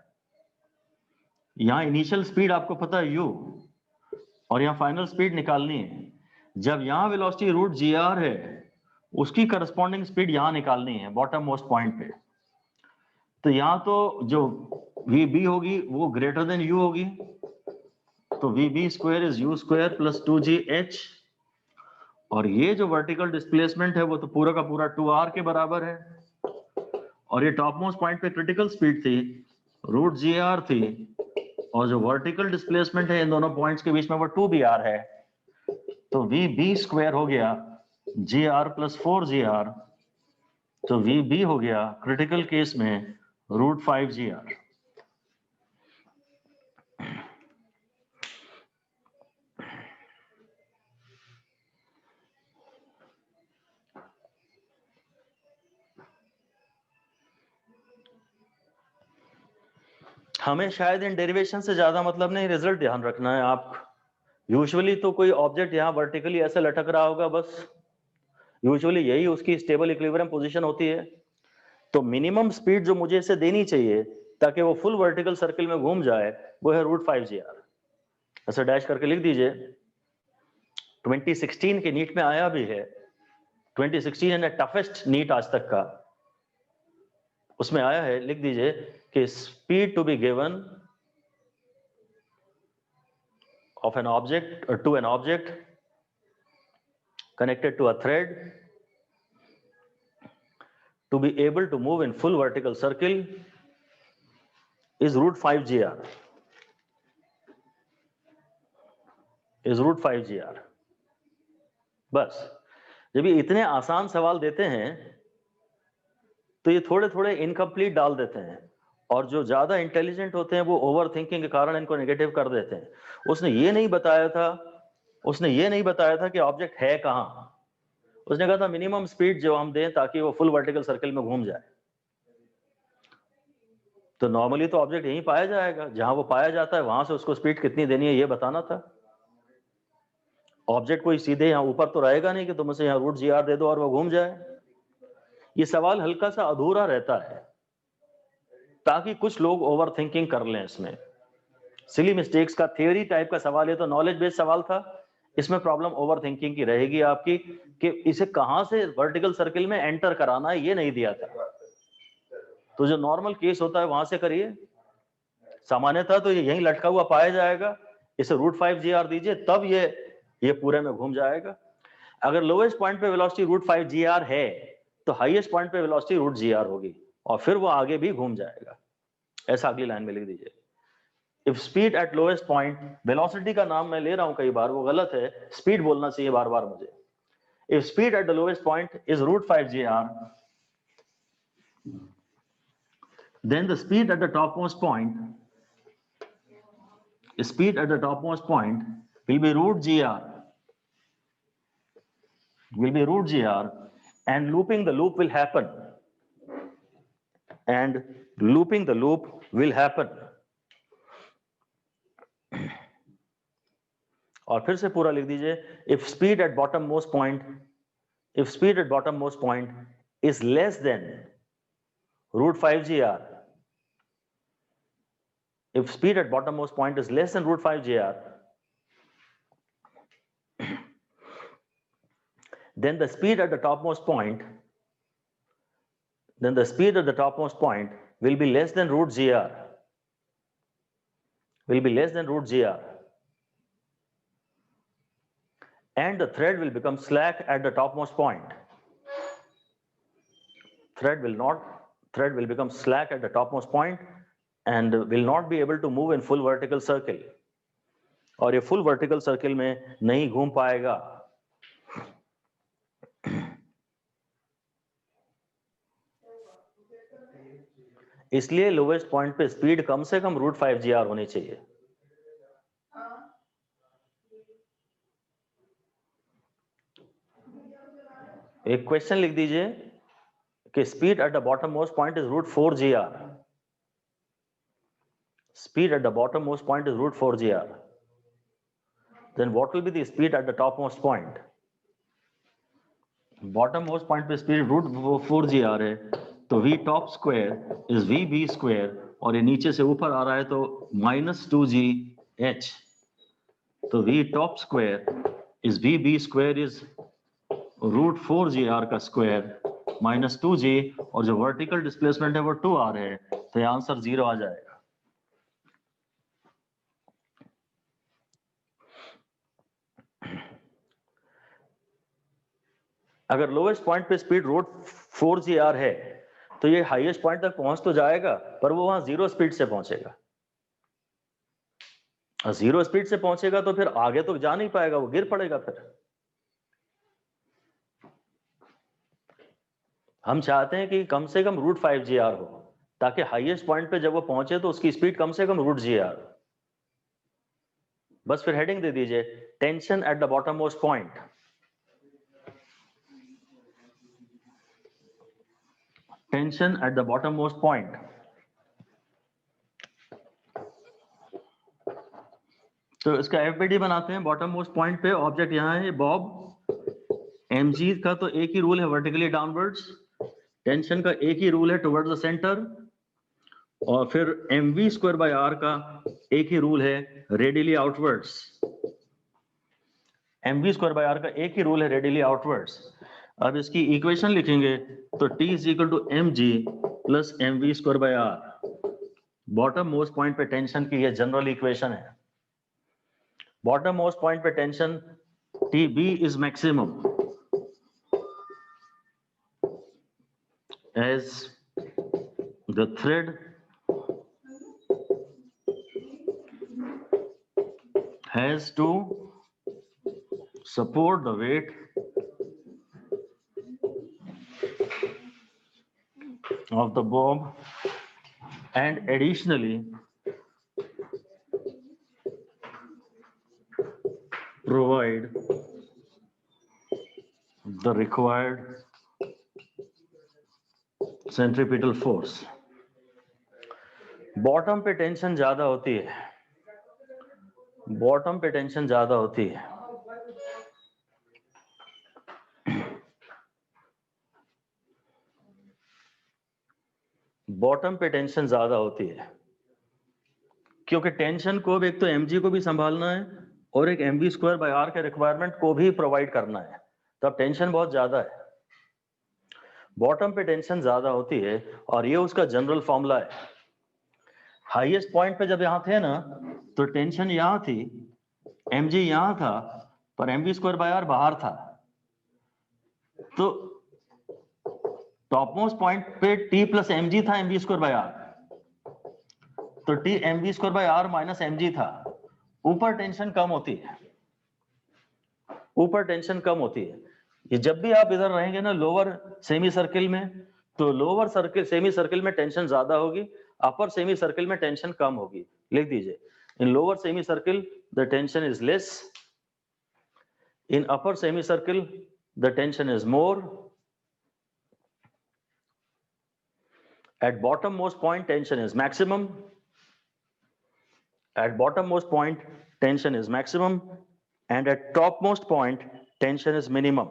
यहां इनिशियल स्पीड आपको पता है u, और यहां फाइनल स्पीड निकालनी है। जब यहां वेलोसिटी रूट जी आर है, उसकी करस्पॉन्डिंग स्पीड यहां निकालनी है बॉटम मोस्ट पॉइंट पे। तो यहां तो जो वी बी होगी वो ग्रेटर देन यू होगी, तो V B square is U square plus 2gh, और ये जो वर्टिकल डिस्प्लेसमेंट है वो तो पूरा का पूरा 2r के बराबर है, और ये टॉप मोस्ट पॉइंट पे क्रिटिकल स्पीड थी रूट जी आर थी, और जो वर्टिकल डिस्प्लेसमेंट है इन दोनों पॉइंट्स के बीच में वो 2br है, तो वी बी स्क्वायर हो गया जी आर प्लस 4gr, तो वी बी हो गया क्रिटिकल केस में रूट 5gr। हमें शायद इन डेरिवेशन से ज्यादा मतलब नहीं, रिजल्ट ध्यान रखना है। आप यूजुअली तो कोई ऑब्जेक्ट यहाँ वर्टिकली ऐसे लटक रहा होगा, बस यूजुअली यही उसकी स्टेबल इक्विलिब्रियम पोजीशन होती है, तो मिनिमम स्पीड जो मुझे इसे देनी चाहिए ताकि वो फुल वर्टिकल सर्किल में घूम जाए वो है रूट 5gr। ऐसे डैश करके लिख दीजिए। 2016 के नीट में आया भी है, 2016 है टफेस्ट नीट आज तक का, उसमें आया है, लिख दीजिए कि speed to be given of an object or to an object connected to a thread to be able to move in full vertical circle is root 5gr, is root 5gr। बस जब ये इतने आसान सवाल देते हैं तो ये थोड़े थोड़े इनकम्प्लीट डाल देते हैं, और जो ज्यादा इंटेलिजेंट होते हैं वो ओवर थिंकिंग के कारण इनको नेगेटिव कर देते हैं। उसने ये नहीं बताया था कि ऑब्जेक्ट है कहाँ। उसने कहा था मिनिमम स्पीड जो हम दें ताकि वो फुल वर्टिकल सर्कल में घूम जाए। तो नॉर्मली तो ऑब्जेक्ट यहीं पाया जाएगा, जहां वो पाया जाता है वहां से उसको स्पीड कितनी देनी है ये बताना था। ऑब्जेक्ट कोई सीधे यहाँ ऊपर तो रहेगा नहीं कि तुम उसे यहाँ रूट जी आर दे दो और वो घूम जाए। ये सवाल हल्का सा अधूरा रहता है ताकि कुछ लोग ओवर थिंकिंग कर लें इसमें। सिली मिस्टेक्स का थ्योरी टाइप का सवाल है, तो नॉलेज बेस्ड सवाल था। इसमें प्रॉब्लम ओवर थिंकिंग की रहेगी आपकी कि इसे कहां से वर्टिकल सर्किल में एंटर कराना है ये नहीं दिया था। तो जो नॉर्मल केस होता है वहां से करिए। सामान्यतः तो ये यहीं लटका हुआ पाया जाएगा, इसे √5 GR दीजिए तब ये पूरे में घूम जाएगा। अगर लोएस्ट पॉइंट पे वेलोसिटी √5 GR है तो हाईएस्ट पॉइंट पे वेलोसिटी √GR होगी और फिर वो आगे भी घूम जाएगा। ऐसा अगली लाइन में लिख दीजिए। If speed eight lowest point, velocity का नाम मैं ले रहा हूं कई बार, वो गलत है, स्पीड बोलना चाहिए बार बार मुझे। If speed at the lowest point is √5 GR, then the speed at the topmost point will be √GR, and looping the loop will happen, और फिर से पूरा लिख दीजिए। If speed at bottom most point is less than √5 GR, if speed at bottommost point is less than √5 GR, then the speed at the topmost point will be less than √GR, and the thread will become slack at the topmost point. Thread will become slack at the topmost point and will not be able to move in full vertical circle, और ये full vertical circle में नहीं घूम पाएगा। इसलिए lowest point पे speed कम से कम √5 GR होनी चाहिए। एक क्वेश्चन लिख दीजिए कि speed at the bottom most point is √4 GR। Speed at the bottommost point is √4 GR. Then what will be the speed at the topmost point? Bottommost point पे speed √4 GR है, तो V top square is VB square, और ये नीचे से ऊपर आ रहा है तो -2GH, तो V top square is VB square is √4 GR का स्क्वायर -2G, और जो वर्टिकल डिस्प्लेसमेंट है वो 2R है, तो ये आंसर 0 आ जाएगा। अगर लोएस्ट पॉइंट पे स्पीड √4 GR है तो ये हाईएस्ट पॉइंट तक पहुंच तो जाएगा, पर वो वहां 0 स्पीड से पहुंचेगा। 0 स्पीड से पहुंचेगा तो फिर आगे तो जा नहीं पाएगा, वो गिर पड़ेगा। फिर हम चाहते हैं कि कम से कम √5 GR हो, ताकि हाईएस्ट पॉइंट पे जब वो पहुंचे तो उसकी स्पीड कम से कम √GR। बस फिर हेडिंग दे दीजिए, tension at the bottom most point. Tension at the bottom most point. तो इसका एफबीडी बनाते हैं। बॉटम मोस्ट पॉइंट पे ऑब्जेक्ट यहाँ है बॉब। mg का तो एक ही रूल है, वर्टिकली डाउनवर्ड्स। टेंशन का एक ही रूल है, टुवर्ड्स द सेंटर। और फिर mv²/r का एक ही रूल है, रेडियली आउटवर्ड्स। mv²/r का एक ही रूल है, रेडियली आउटवर्ड्स। अब इसकी इक्वेशन लिखेंगे तो T = mg + mv²/r। Bottom most point पे टेंशन की ये जनरल इक्वेशन है। बॉटम मोस्ट पॉइंट पे tension TB is maximum as the thread has to support the weight of the bob and additionally provide the required centripetal force. Bottom पे tension ज्यादा होती है, bottom पे tension ज्यादा होती है, बॉटम पे टेंशन ज्यादा होती है, क्योंकि टेंशन को एक तो mg को भी संभालना है और एक mv²/r के रिक्वायरमेंट को भी प्रोवाइड करना है, तो अब टेंशन बहुत ज्यादा है, बॉटम पे टेंशन ज्यादा होती है और ये उसका जनरल फॉर्मूला है। हाईएस्ट पॉइंट पे जब यहां थे ना तो टेंशन यहां थी, mg यहां था पर mv²/r बाहर था, तो टॉप मोस्ट पॉइंट पे t प्लस mg था mv²/r, तो t mv²/r माइनस mg था, ऊपर टेंशन कम होती है, ऊपर टेंशन कम होती है। ये जब भी आप इधर रहेंगे ना लोअर सेमी सर्किल में, तो लोअर सर्किल सेमी सर्किल में टेंशन ज्यादा होगी, अपर सेमी सर्किल में टेंशन कम होगी। लिख दीजिए, इन lower semi circle the tension is less, in upper semi circle the tension is more, at bottom most point tension is maximum, at bottom most point tension is maximum, and at top most point tension is minimum.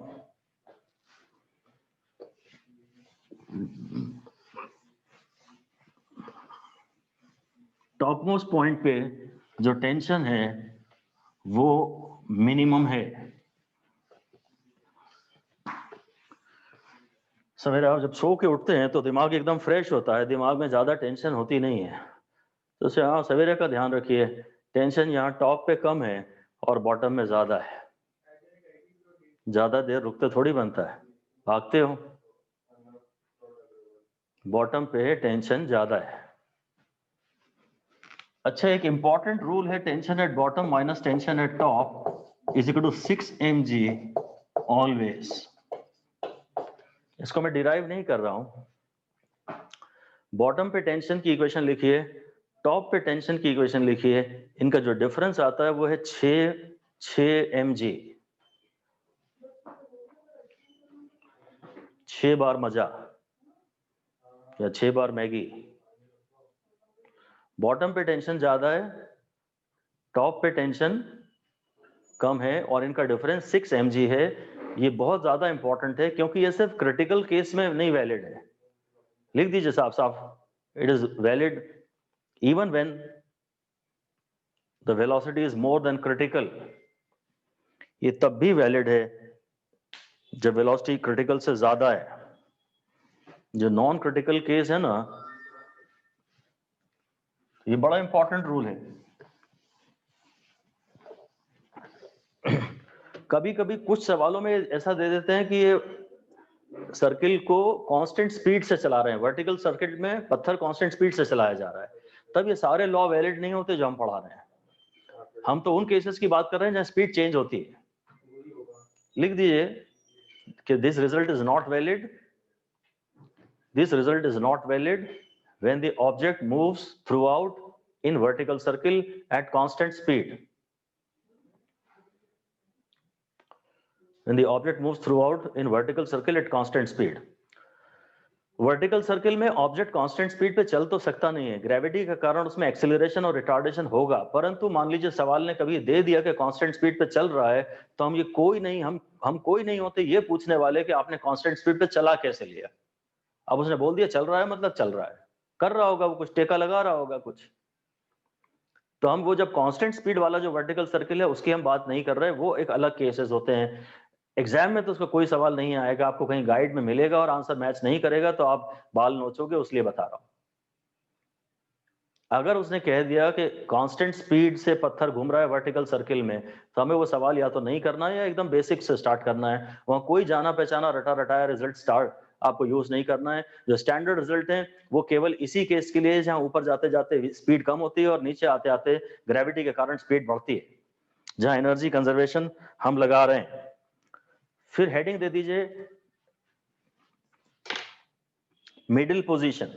Top most point पे जो tension है वो minimum है। सवेरे आप जब सो के उठते हैं तो दिमाग एकदम फ्रेश होता है, दिमाग में ज्यादा टेंशन होती नहीं है, तो हाँ सवेरे का ध्यान रखिए, टेंशन यहाँ टॉप पे कम है और बॉटम में ज्यादा है। ज्यादा देर रुकते थोड़ी बनता है, भागते हो, बॉटम पे टेंशन ज्यादा है। अच्छा, एक इंपॉर्टेंट रूल है, tension at bottom minus tension at top is equal to 6 mg always. इसको मैं डिराइव नहीं कर रहा हूं, बॉटम पे टेंशन की इक्वेशन लिखिए, टॉप पे टेंशन की इक्वेशन लिखिए, इनका जो डिफरेंस आता है वो है 6 mg, 6 बार मजा या 6 बार मैगी। बॉटम पे टेंशन ज्यादा है, टॉप पे टेंशन कम है और इनका डिफरेंस 6 mg है। ये बहुत ज्यादा इंपॉर्टेंट है क्योंकि ये सिर्फ क्रिटिकल केस में नहीं वैलिड है। लिख दीजिए साफ साफ, it is valid even when the velocity is more than critical. ये तब भी वैलिड है जब वेलोसिटी क्रिटिकल से ज्यादा है। जो नॉन क्रिटिकल केस है ना, ये बड़ा इंपॉर्टेंट रूल है। कभी कभी कुछ सवालों में ऐसा दे देते हैं कि ये सर्किल को कांस्टेंट स्पीड से चला रहे हैं, वर्टिकल सर्किट में पत्थर कांस्टेंट स्पीड से चलाया जा रहा है, तब ये सारे लॉ वैलिड नहीं होते जो हम पढ़ा रहे हैं। हम तो उन केसेस की बात कर रहे हैं जहां स्पीड चेंज होती है। लिख दीजिए कि this result is not valid, this result is not valid when the object moves throughout in vertical circle at constant speed. When the object moves throughout in vertical circle at constant speed. Vertical circle में object constant speed पे चल तो सकता नहीं है, gravity के कारण उसमें एक्सेलरेशन और रिटार्डेशन होगा, परंतु मान लीजिए सवाल ने कभी दे दिया कि कांस्टेंट स्पीड पे चल रहा है, तो हम कोई नहीं होते ये पूछने वाले कि आपने कांस्टेंट स्पीड पे चला कैसे लिया। अब उसने बोल दिया चल रहा है, मतलब चल रहा है, कर रहा होगा वो कुछ, टेका लगा रहा होगा कुछ। तो हम वो जब कांस्टेंट स्पीड वाला जो वर्टिकल सर्किल है उसकी हम बात नहीं कर रहे, वो एक अलग केसेस होते हैं। एग्जाम में तो उसका कोई सवाल नहीं आएगा, आपको कहीं गाइड में मिलेगा और आंसर मैच नहीं करेगा तो आप बाल नोचोगे, उसलिए बता रहा हूं। अगर उसने कह दिया कि कांस्टेंट स्पीड से पत्थर घूम रहा है वर्टिकल सर्किल में, तो हमें वो सवाल या तो नहीं करना है या एकदम बेसिक से स्टार्ट करना है। वहां कोई जाना पहचाना रटा रटाया रिजल्ट स्टार्ट आपको यूज नहीं करना है। जो स्टैंडर्ड रिजल्ट है वो केवल इसी केस के लिए जहां ऊपर जाते जाते स्पीड कम होती है और नीचे आते आते ग्रेविटी के कारण स्पीड बढ़ती है, जहां एनर्जी कंजर्वेशन हम लगा रहे हैं। फिर हेडिंग दे दीजिए मिडिल पोजीशन।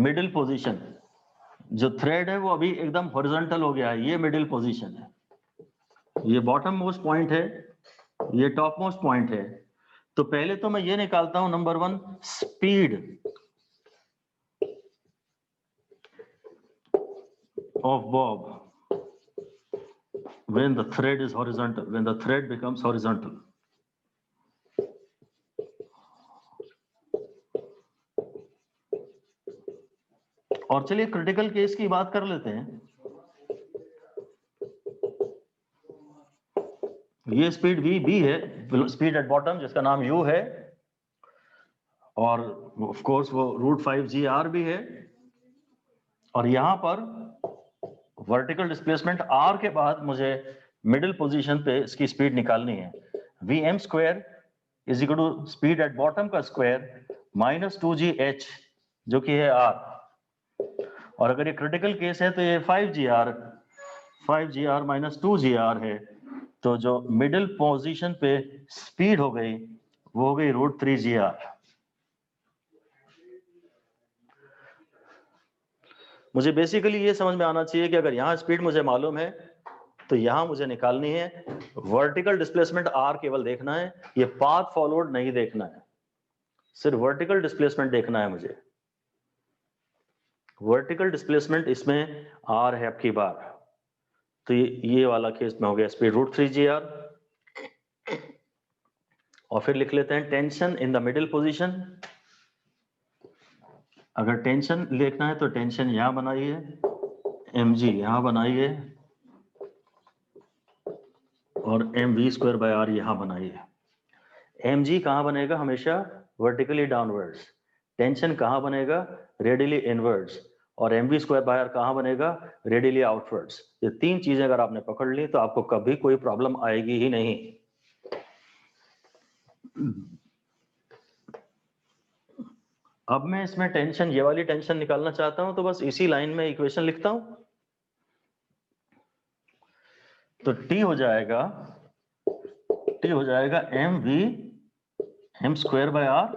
मिडिल पोजीशन, जो थ्रेड है वो अभी एकदम हॉरिजॉन्टल हो गया है, ये मिडिल पोजीशन है, ये बॉटम मोस्ट पॉइंट है, ये टॉप मोस्ट पॉइंट है। तो पहले तो मैं ये निकालता हूं number 1 speed of Bob when the thread is horizontal, when the thread becomes horizontal. और चलिए क्रिटिकल केस की बात कर लेते हैं। ये स्पीड वी बी है, स्पीड एट बॉटम जिसका नाम यू है, और ऑफ कोर्स वो √5 भी है, और यहां पर वर्टिकल डिस्प्लेसमेंट आर के बाद मुझे मिडिल पोजीशन पे इसकी स्पीड निकालनी है। V M square is equal to speed at bottom का स्क्वायर माइनस 2gh जो कि है आर, और अगर ये क्रिटिकल केस है तो ये 5gr माइनस 2gr है। तो जो मिडिल पोजीशन पे स्पीड हो गई वो हो गई √3gr। मुझे बेसिकली ये समझ में आना चाहिए कि अगर यहाँ स्पीड मुझे मालूम है तो यहाँ मुझे निकालनी है वर्टिकल डिस्प्लेसमेंट आर, केवल देखना है, ये पाथ फॉलोड नहीं देखना है, सिर्फ वर्टिकल डिस्प्लेसमेंट देखना है मुझे। वर्टिकल डिस्प्लेसमेंट इसमें आर है आपकी बार, तो ये वाला केस में हो गया स्पीड √3gr। और फिर लिख लेते हैं tension in the middle position. अगर टेंशन लिखना है तो टेंशन यहां बनाइए, mg यहां बनाइए, और mv²/r यहां बनाइए। mg कहां बनेगा? हमेशा वर्टिकली डाउनवर्ड्स। टेंशन कहां बनेगा? Radially inwards. और mv²/r कहां बनेगा? Radially outwards. ये तीन चीजें अगर आपने पकड़ ली तो आपको कभी कोई प्रॉब्लम आएगी ही नहीं। अब मैं इसमें टेंशन, ये वाली टेंशन निकालना चाहता हूं, तो बस इसी लाइन में इक्वेशन लिखता हूं। तो T हो जाएगा mv m²/r,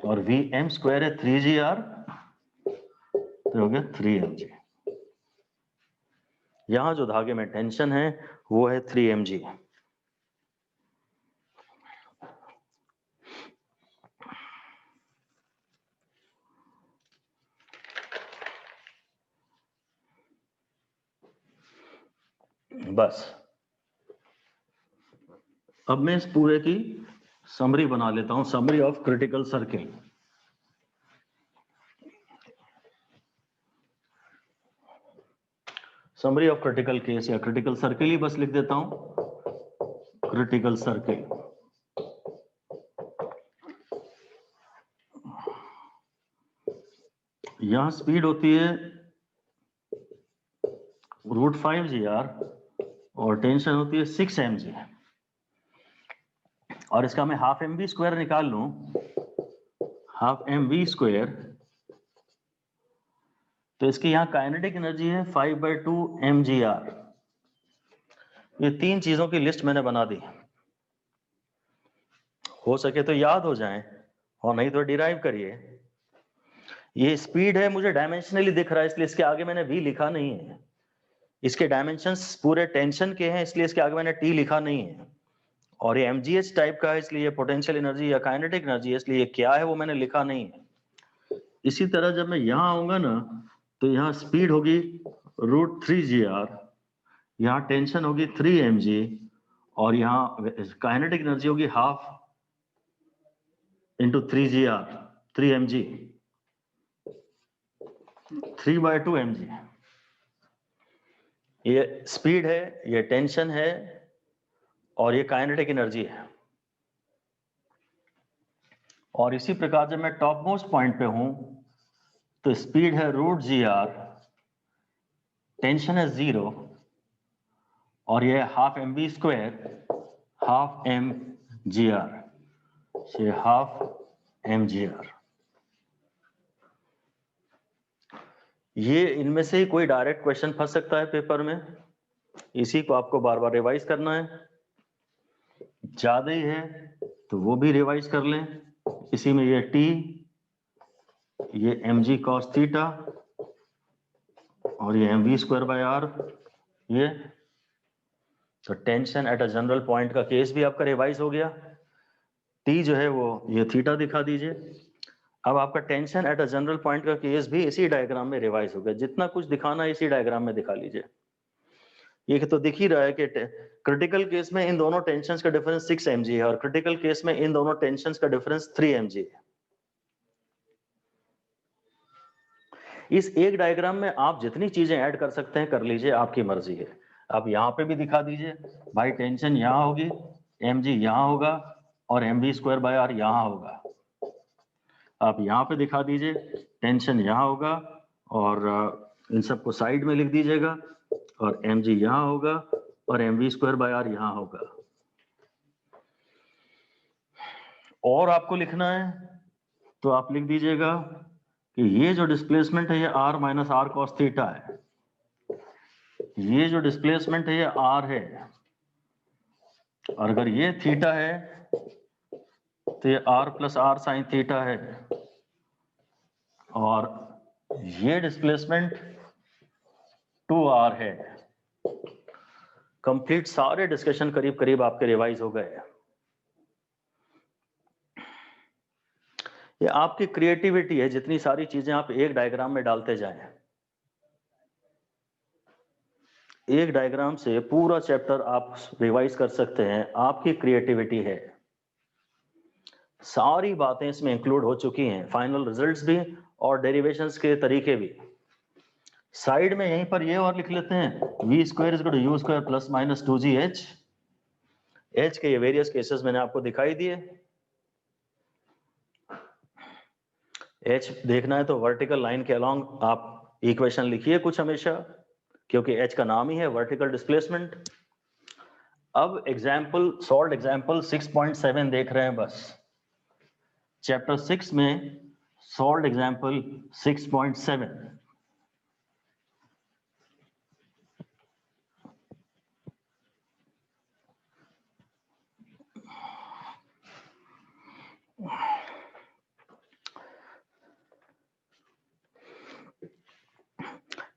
और Vm² है 3gr, तो हो गया 3mg। यहां जो धागे में टेंशन है वो है 3mg। बस अब मैं इस पूरे की समरी बना लेता हूं, summary of critical circle. Summary of critical case या क्रिटिकल सर्किल ही बस लिख देता हूं, क्रिटिकल सर्किल। यहां स्पीड होती है √5gr और टेंशन होती है 6mg, और इसका मैं हाफ mv² निकाल लूं, हाफ mv², तो इसकी यहां काइनेटिक एनर्जी है 5/2 mgr। ये तीन चीजों की लिस्ट मैंने बना दी, हो सके तो याद हो जाएं और नहीं तो डिराइव करिए। ये स्पीड है, मुझे डायमेंशनली दिख रहा है इसलिए इसके आगे मैंने v लिखा नहीं है। इसके डायमेंशंस पूरे टेंशन के हैं इसलिए इसके आगे मैंने t लिखा नहीं है। और ये mgh टाइप का है इसलिए पोटेंशियल एनर्जी या काइनेटिक एनर्जी है, इसलिए ये क्या है वो मैंने लिखा नहीं है। इसी तरह जब मैं यहां आऊंगा ना तो यहाँ स्पीड होगी √3gr, यहाँ टेंशन होगी 3mg, और यहाँ काइनेटिक एनर्जी होगी half into 3gr, 3mg, 3/2 mg। ये स्पीड है, ये टेंशन है, और ये काइनेटिक एनर्जी है। और इसी प्रकार जब मैं टॉप मोस्ट पॉइंट पे हूं तो स्पीड है √gr, टेंशन है 0, और ये हाफ mv², हाफ mgr, ये हाफ mgr। ये इनमें से ही कोई डायरेक्ट क्वेश्चन फंस सकता है पेपर में, इसी को आपको बार बार रिवाइज करना है। ज्यादा ही है तो वो भी रिवाइज कर लें। इसी में ये t, ये mg cos थीटा और ये mv स्क्वायर बाय आर, ये तो tension at a general point का केस भी आपका रिवाइज हो गया। T जो है वो ये थीटा दिखा दीजिए। अब आपका tension at a general point का केस भी इसी डायग्राम में रिवाइज हो गया। जितना कुछ दिखाना है इसी डायग्राम में दिखा लीजिए। ये तो दिख ही रहा है कि क्रिटिकल केस में इन दोनों टेंशंस का डिफरेंस 6 mg है और क्रिटिकल केस में इन दोनों टेंशंस का डिफरेंस 3 mg है। इस एक डायग्राम में आप जितनी चीजें ऐड कर सकते हैं कर लीजिए, आपकी मर्जी है। आप यहाँ पे भी दिखा दीजिए भाई, टेंशन यहाँ होगी, mg यहाँ होगा और mv स्क्वायर बाय आर यहाँ होगा। आप यहाँ पे दिखा दीजिए टेंशन यहाँ होगा और इन सबको साइड में लिख दीजिएगा और mg यहाँ होगा और mv स्क्वायर बाय आर यहाँ होगा। और आपको लिखना है तो आप लिख दीजिएगा कि ये जो डिस्प्लेसमेंट है ये r minus R cos theta है। ये जो डिस्प्लेसमेंट है ये r है और अगर ये थीटा है तो ये r plus R sine theta है और ये डिस्प्लेसमेंट 2r है। कंप्लीट सारे डिस्कशन करीब करीब आपके रिवाइज हो गए। ये आपकी क्रिएटिविटी है, जितनी सारी चीजें आप एक डायग्राम में डालते जाएं। एक डायग्राम से पूरा चैप्टर आप रिवाइज कर सकते हैं, आपकी क्रिएटिविटी है। सारी बातें इसमें इंक्लूड हो चुकी हैं, फाइनल रिजल्ट्स भी और डेरिवेशंस के तरीके भी। साइड में यहीं पर ये और लिख लेते हैं V square is equal to U square plus minus 2gh। h के ये वेरियस केसेस मैंने आपको दिखाई दिए। h देखना है तो वर्टिकल लाइन के अलोंग आप इक्वेशन लिखिए कुछ हमेशा, क्योंकि h का नाम ही है वर्टिकल डिस्प्लेसमेंट। अब एग्जाम्पल सॉल्व एग्जाम्पल 6.7 देख रहे हैं बस। चैप्टर 6 में सॉल्व एग्जाम्पल 6.7।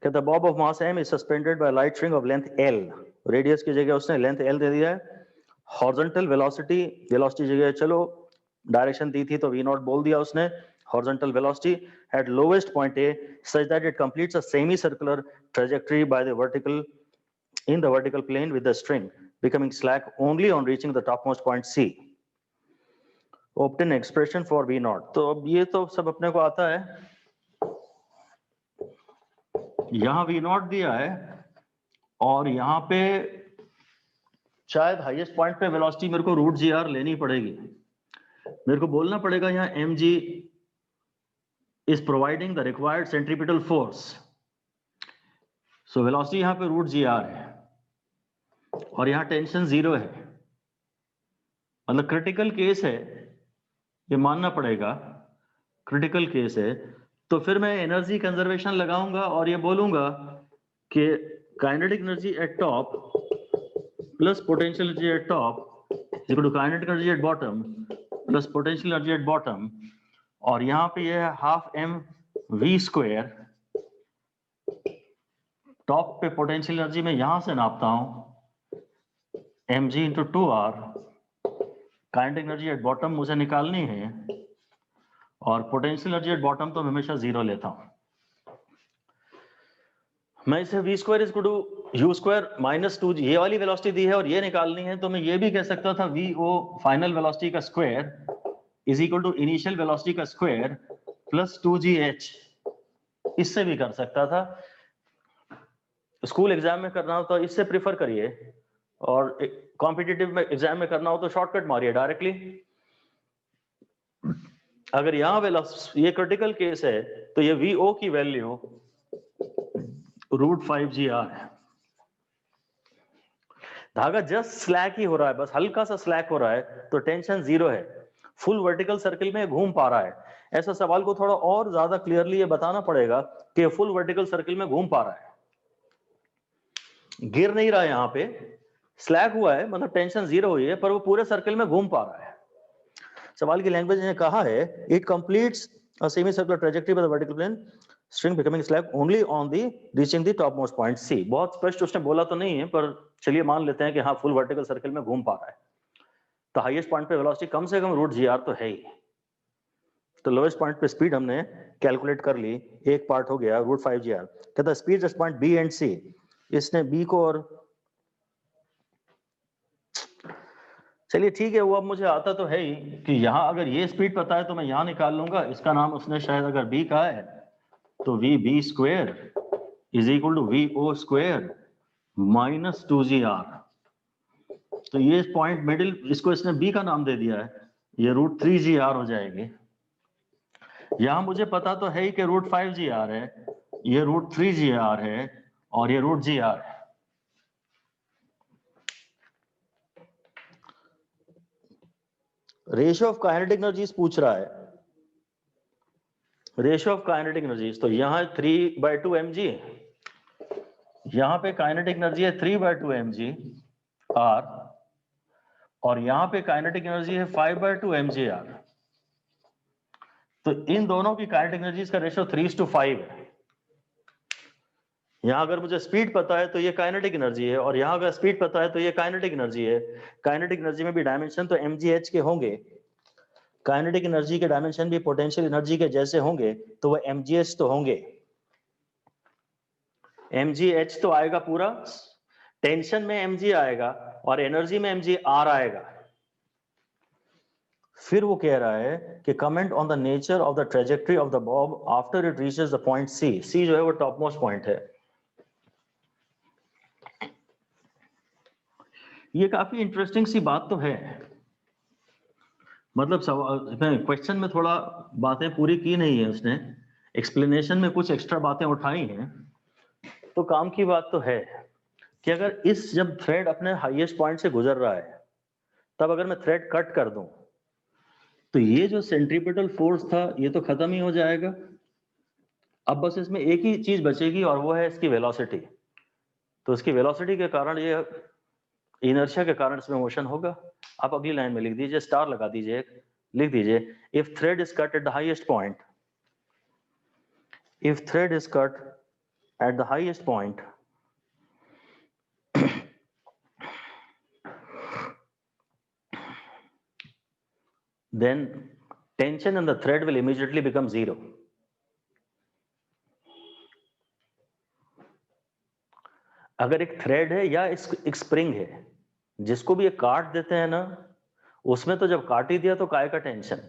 कहता Bob of mass m is suspended by a light string of length l। Radius की जगह उसने लेंथ l दे दिया है। हॉरिजॉन्टल वेलोसिटी, वेलोसिटी जगह चलो डायरेक्शन दी थी तो v नॉट बोल दिया उसने। horizontal velocity at lowest point A such that it completes a semicircular trajectory by the vertical in the vertical plane with the string becoming slack only on reaching the topmost point C। obtain expression for v naught। तो अब ये तो सब अपने को आता है। यहां v नॉट दिया है और यहां पे शायद हाईएस्ट पॉइंट पे वेलोसिटी मेरे को रूट जी आर लेनी पड़ेगी। मेरे को बोलना पड़ेगा यहाँ mg is providing the required centripetal force। so velocity यहाँ पे रूट जी आर है और यहाँ टेंशन 0 है, मतलब क्रिटिकल केस है, ये मानना पड़ेगा क्रिटिकल केस है। तो फिर मैं एनर्जी कंजर्वेशन लगाऊंगा और ये बोलूंगा कि kinetic energy at top plus potential energy at top equal to kinetic energy at bottom plus potential energy at bottom. और यहाँ पे ये है हाफ m v स्क्वायर। टॉप पे पोटेंशियल एनर्जी में यहां से नापता हूं mg into 2r। Kinetic energy at bottom मुझे निकालनी है और पोटेंशियल एनर्जी एट बॉटम तो मैं हमेशा 0 लेता हूं। मैं इसे v square is equal to U square minus 2g, ये वाली वेलोसिटी दी है और ये निकालनी है, तो मैं ये भी कह सकता था vo फाइनल वेलोसिटी का square is equal to initial velocity का स्क्वायर प्लस 2gh। इससे भी कर सकता था। स्कूल एग्जाम में करना हो तो इससे प्रिफर करिए और कॉम्पिटिटिव में एग्जाम में करना हो तो शॉर्टकट मारिए डायरेक्टली। अगर यहाँ ये क्रिटिकल केस है तो ये vo की वैल्यू रूट 5gr है। धागा जस्ट स्लैक ही हो रहा है, बस हल्का सा स्लैक हो रहा है तो टेंशन 0 है। फुल वर्टिकल सर्किल में घूम पा रहा है। ऐसा सवाल को थोड़ा और ज्यादा क्लियरली ये बताना पड़ेगा कि फुल वर्टिकल सर्किल में घूम पा रहा है, गिर नहीं रहा है, यहाँ पे स्लैक हुआ है, मतलब टेंशन 0 हुई है, पर वो पूरे सर्किल में घूम पा रहा है। सवाल की लैंग्वेज ने कहा है it completes a semicircular trajectory by the vertical plane, string becoming slack only on the reaching the topmost point C. बहुत स्पष्ट उसने बोला तो नहीं है, पर चलिए मान लेते हैं कि हाँ फुल वर्टिकल सर्कल में घूम पा रहा है, तो हाईएस्ट पॉइंट पे वेलोसिटी कम से कम √gr तो है ही, तो लोएस्ट पॉइंट पे स्पीड हमने कैलकुलेट कर ली, एक पार्ट हो गया √5gr। कहता है speed at point B and C, इसने B को और चलिए ठीक है, वो अब मुझे आता तो है ही कि यहाँ अगर ये स्पीड पता है तो मैं यहाँ निकाल लूंगा, इसका नाम उसने शायद अगर B कहा है तो VB² is equal to VO² minus 2gr। तो ये पॉइंट मिडिल, इसको इसने B का नाम दे दिया है, ये √3gr हो जाएगी। यहां मुझे पता तो है ही कि √5gr है, ये √3gr है और ये √gr है। रेशियो ऑफ काइनेटिक एनर्जीज पूछ रहा है, रेशियो ऑफ काइनेटिक एनर्जीज, तो यहाँ 3/2 mg, यहाँ पे काइनेटिक एनर्जी है 3/2 mg r, और यहाँ पे काइनेटिक एनर्जी है 5/2 mg r। तो इन दोनों की काइनेटिक एनर्जीज का रेशियो 3:5 है। यहां अगर मुझे स्पीड पता है तो ये काइनेटिक एनर्जी है, और यहां अगर स्पीड पता है तो ये काइनेटिक एनर्जी है। काइनेटिक एनर्जी में भी डायमेंशन तो mgh के होंगे, काइनेटिक एनर्जी के डायमेंशन भी पोटेंशियल एनर्जी के जैसे होंगे, तो वो mgh तो होंगे। mgh तो आएगा पूरा, टेंशन में mg आएगा और एनर्जी में mgr आएगा। फिर वो कह रहा है कि comment on the nature of the trajectory of the Bob after it reaches the point C। C जो है वो टॉप मोस्ट पॉइंट है। ये काफी इंटरेस्टिंग सी बात तो है, मतलब क्वेश्चन में थोड़ा बातें पूरी की नहीं है उसने, एक्सप्लेनेशन में कुछ एक्स्ट्रा बातें उठाई हैं, तो काम की बात तो है कि अगर इस जब थ्रेड अपने हाईएस्ट पॉइंट से गुजर रहा है, तब अगर मैं थ्रेड कट कर दूं तो ये जो सेंट्रीपिटल फोर्स था ये तो खत्म ही हो जाएगा। अब बस इसमें एक ही चीज बचेगी और वो है इसकी वेलोसिटी। तो इसकी वेलोसिटी के कारण, ये इनर्शिया के कारण इसमें मोशन होगा। आप अगली लाइन में लिख दीजिए, स्टार लगा दीजिए, लिख दीजिए if thread is cut at the highest point, if thread is cut at the highest point, then tension in the thread will immediately become 0. अगर एक थ्रेड है या एक स्प्रिंग है, जिसको भी ये काट देते हैं ना, उसमें तो जब काट ही दिया तो काय का टेंशन।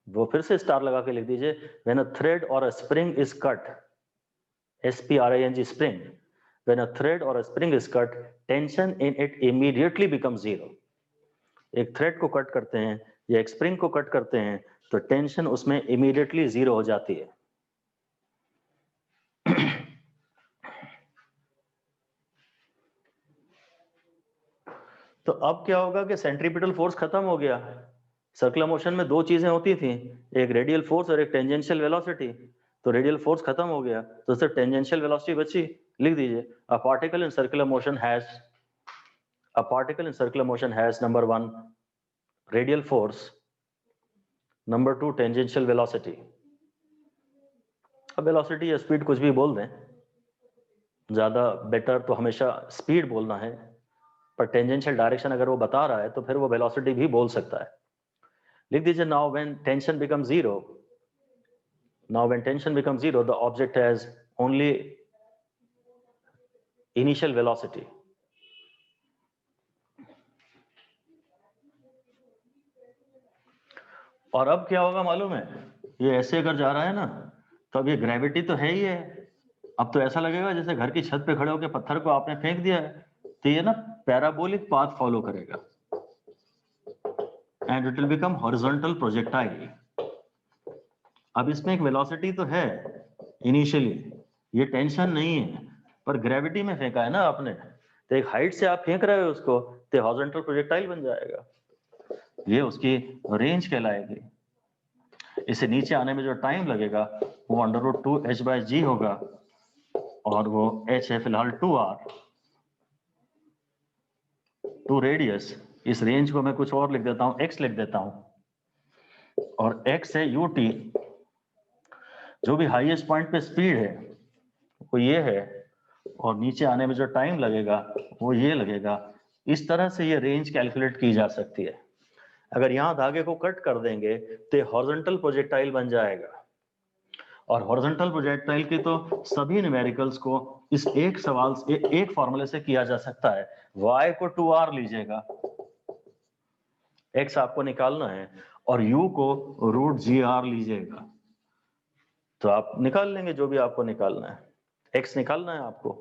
वो फिर से स्टार लगा के लिख दीजिए, when a thread or a spring is cut, SPRING spring, when a thread or a spring is cut, tension in it immediately become 0। एक थ्रेड को कट करते हैं या एक स्प्रिंग को कट करते हैं तो टेंशन उसमें इमीडिएटली 0 हो जाती है। तो अब क्या होगा कि सेंट्रीपिटल फोर्स खत्म हो गया। सर्कुलर मोशन में दो चीजें होती थी, एक रेडियल फोर्स और एक टेंजेंशियल वेलोसिटी। तो रेडियल फोर्स खत्म हो गया तो सिर्फ टेंजेंशियल वेलोसिटी बची। लिख दीजिए a particle in circular motion has number 1 radial force, number 2 tangential velocity. अब वेलोसिटी या स्पीड कुछ भी बोल दें, ज्यादा बेटर तो हमेशा स्पीड बोलना है, पर टेंजेंशियल डायरेक्शन अगर वो बता रहा है तो फिर वो वेलोसिटी भी बोल सकता है। लिख दीजिए now when tension becomes 0, the object has only initial velocity. और अब क्या होगा मालूम है, ये ऐसे अगर जा रहा है ना, तो अब ये ग्रेविटी तो है ही है, अब तो ऐसा लगेगा जैसे घर की छत पे खड़े होकर पत्थर को आपने फेंक दिया है, तो ये ना पैराबोलिक पाथ फॉलो करेगा and it will become horizontal projectile. अब इसमें एक वेलोसिटी तो है इनिशियली, ये टेंशन नहीं है, पर ग्रेविटी में फेंका है ना आपने, तो एक हाइट से आप फेंक रहे हो उसको, तो हॉरिजॉन्टल प्रोजेक्टाइल बन जाएगा। ये उसकी रेंज कहलाएगी। इसे नीचे आने में जो टाइम लगेगा वो √2h/g होगा, और वो h है फिलहाल 2r, 2 रेडियस। इस रेंज को मैं कुछ और लिख देता हूं, x लिख देता हूं, और x है ut जो भी हाईएस्ट पॉइंट पे स्पीड है वो ये है, और नीचे आने में जो टाइम लगेगा वो ये लगेगा। इस तरह से ये रेंज कैलकुलेट की जा सकती है। अगर यहाँ धागे को कट कर देंगे तो हॉरिजॉन्टल प्रोजेक्टाइल बन जाएगा, और हॉरिजॉन्टल प्रोजेक्टाइल के तो सभी न्यूमेरिकल्स को इस एक सवाल से एक फॉर्मूले से किया जा सकता है। y को 2r लीजिएगा, x आपको निकालना है, और u को √gr लीजिएगा, तो आप निकाल लेंगे जो भी आपको निकालना है। x निकालना है आपको,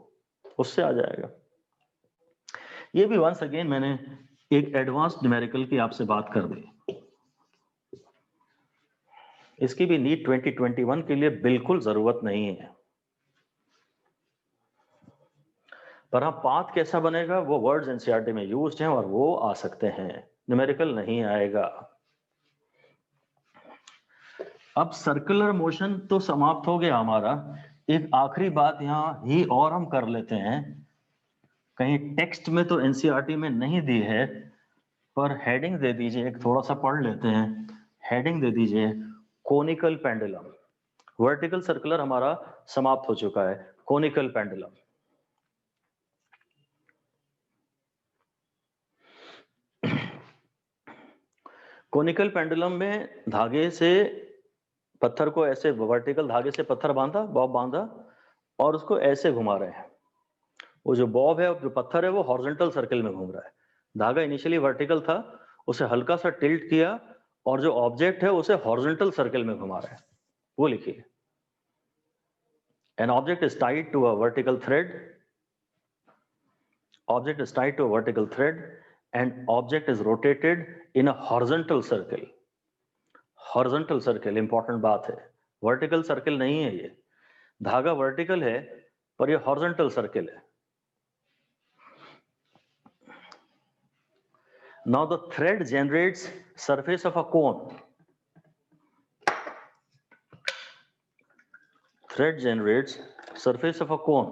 उससे आ जाएगा। ये भी वंस अगेन मैंने एक एडवांस न्यूमेरिकल की आपसे बात कर दी। इसकी भी नीट 2021 के लिए बिल्कुल जरूरत नहीं है, पर हाँ पाथ कैसा बनेगा वो वर्ड्स एनसीईआरटी में यूज्ड हैं और वो आ सकते हैं, न्यूमेरिकल नहीं आएगा। अब सर्कुलर मोशन तो समाप्त हो गया हमारा। एक आखिरी बात यहाँ ही और हम कर लेते हैं, कहीं टेक्स्ट में तो एनसीईआरटी में नहीं दी है, पर हेडिंग दे दीजिए, एक थोड़ा सा पढ़ लेते हैं। हेडिंग दे दीजिए कोनिकल पेंडुलम। वर्टिकल सर्कुलर हमारा समाप्त हो चुका है, कोनिकल पेंडुलम। कोनिकल पेंडुलम में धागे से पत्थर को ऐसे वर्टिकल धागे से पत्थर बांधा, बॉब बांधा, और उसको ऐसे घुमा रहे हैं। वो जो बॉब है, जो पत्थर है, वो हॉरिजॉन्टल सर्कल में घूम रहा है। धागा इनिशियली वर्टिकल था, उसे हल्का सा टिल्ट किया, और जो ऑब्जेक्ट है उसे हॉरिजॉन्टल सर्कल में घुमा रहा है। वो लिखिए, an object is tied to a vertical thread, object is tied to a vertical thread and object is rotated in a horizontal circle. horizontal circle important बात है, वर्टिकल सर्कल नहीं है ये। धागा वर्टिकल है पर ये हॉरिजॉन्टल सर्कल है। Now the thread generates surface of a cone. Thread generates surface of a cone.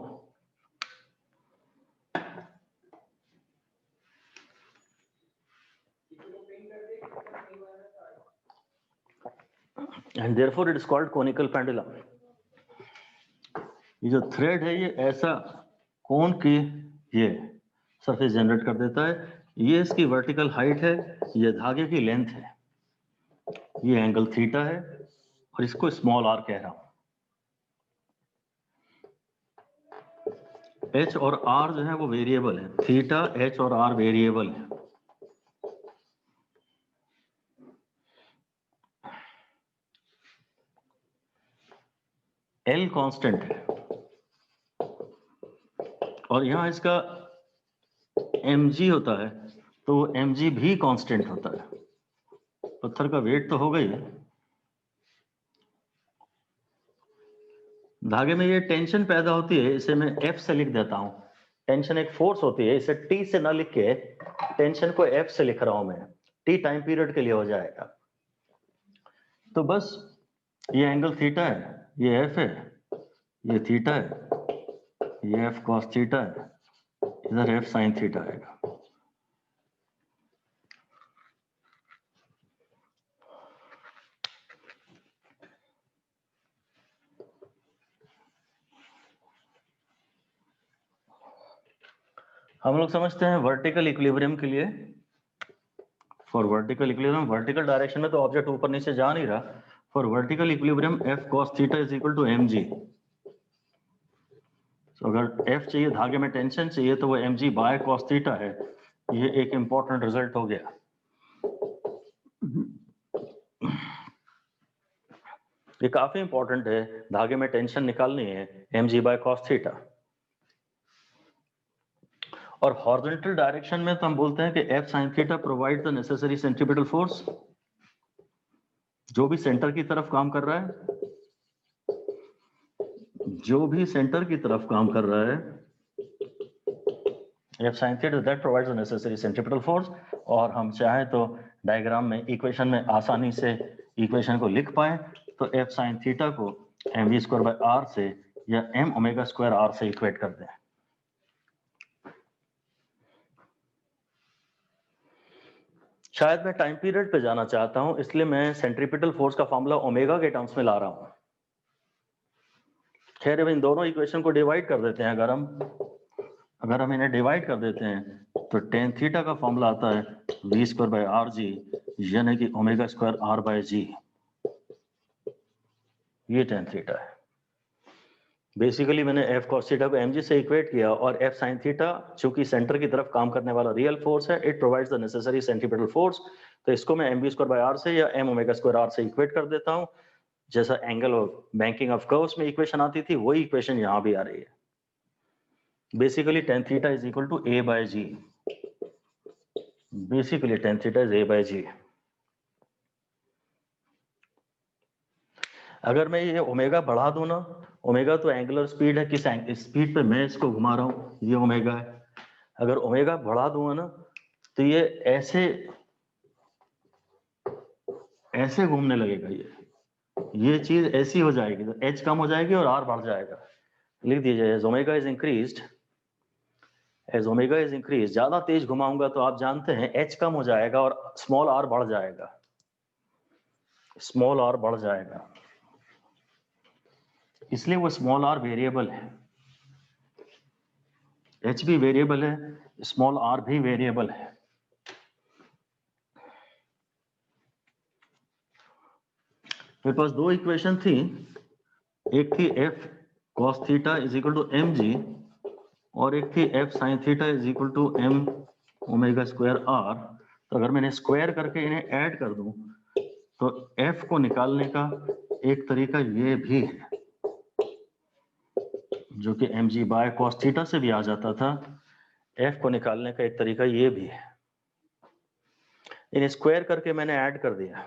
And therefore it is called conical pendulum. ये जो थ्रेड है ये ऐसा कोन की ये सरफेस जनरेट कर देता है। ये इसकी वर्टिकल हाइट है, ये धागे की लेंथ है, ये एंगल थीटा है, और इसको स्मॉल आर कह रहा हूं। एच और आर जो है वो वेरिएबल है, थीटा एच और आर वेरिएबल है। एल कांस्टेंट है, और यहां इसका mg होता है, तो mg भी कांस्टेंट होता है। पत्थर का वेट तो हो गई है। धागे में ये टेंशन पैदा होती है, इसे मैं F से लिख देता हूं। टेंशन एक फोर्स होती है, इसे T से ना लिख के टेंशन को F से लिख रहा हूं मैं। T टाइम पीरियड के लिए हो जाएगा। तो बस ये एंगल थीटा है, ये F है, ये थीटा है, ये F cos थीटा है, इधर F sin थीटा आएगा। हम लोग समझते हैं वर्टिकल इक्विलिब्रियम के लिए, for vertical equilibrium, vertical direction में तो ऑब्जेक्ट ऊपर नीचे जा नहीं रहा, for vertical equilibrium F cos theta is equal to mg। तो अगर F चाहिए, धागे में टेंशन चाहिए, तो वो mg बाय cos थीटा है। ये एक इंपॉर्टेंट रिजल्ट हो गया। ये काफी इंपॉर्टेंट है, धागे में टेंशन निकालनी है, mg बाय cos थीटा। और हॉरिजॉन्टल डायरेक्शन में तो हम बोलते हैं कि F sin theta provide the necessary centripetal force. जो भी सेंटर की तरफ काम कर रहा है, जो भी सेंटर की तरफ काम कर रहा है, F sin theta that provides the necessary centripetal force. और हम चाहे तो डायग्राम में, इक्वेशन में आसानी से इक्वेशन को लिख पाए, तो F sin थीटा को mv स्क्वायर बाय r से या m ओमेगा स्क्वायर r से इक्वेट कर दें। शायद मैं टाइम पीरियड पे जाना चाहता हूं, इसलिए मैं सेंट्रीपिटल फोर्स का फॉर्मूला ओमेगा के टर्म्स में ला रहा हूं। खैर अब इन दोनों इक्वेशन को डिवाइड कर देते हैं। अगर हम इन्हें डिवाइड कर देते हैं तो टेन थीटा का फॉर्मूला आता है V square by R G, यानी कि omega square R by G. ये टेन थीटा है। बेसिकली मैंने एफ कॉस थीटा को mg से इक्वेट किया, और एफ साइन थीटा चूंकि सेंटर की तरफ काम करने वाला रियल फोर्स है, it provides the necessary centripetal force. तो इसको मैं mv स्क्वायर बाय आर से या m ओमेगा स्क्वायर आर से इक्वेट कर देता हूं। जैसा angle of banking of curves में इक्वेशन आती थी, वही इक्वेशन यहां भी आ रही है। Basically tan theta is equal to a by g. Basically tan theta is a by g. अगर मैं ये ओमेगा बढ़ा दूं ना, ओमेगा तो एंगुलर स्पीड है, किस स्पीड पे मैं इसको घुमा रहा हूं, ये ओमेगा है। अगर ओमेगा बढ़ा दूंगा ना तो ये ऐसे घूमने लगेगा। ये चीज ऐसी हो जाएगी, तो एच कम हो जाएगी और आर बढ़ जाएगा। लिख दीजिए एज ओमेगा इज इंक्रीज्ड, ज्यादा तेज घुमाऊंगा तो आप जानते हैं एच कम हो जाएगा और स्मॉल आर बढ़ जाएगा। स्मॉल आर बढ़ जाएगा, इसलिए वो स्मॉल आर वेरिएबल है। एच भी वेरिएबल है, स्मॉल आर भी वेरिएबल है। मेरे पास दो इक्वेशन थी, एक थी F cos theta is equal to M G, और एक थी F sine theta is equal to M omega square R. तो अगर मैंने स्क्वायर करके इन्हें ऐड कर दूं तो एफ को निकालने का एक तरीका ये भी है, जो कि M G by cos theta से भी आ जाता था। एफ को निकालने का एक तरीका ये भी है, इन्हें स्क्वायर करके मैंने ऐड कर दिया।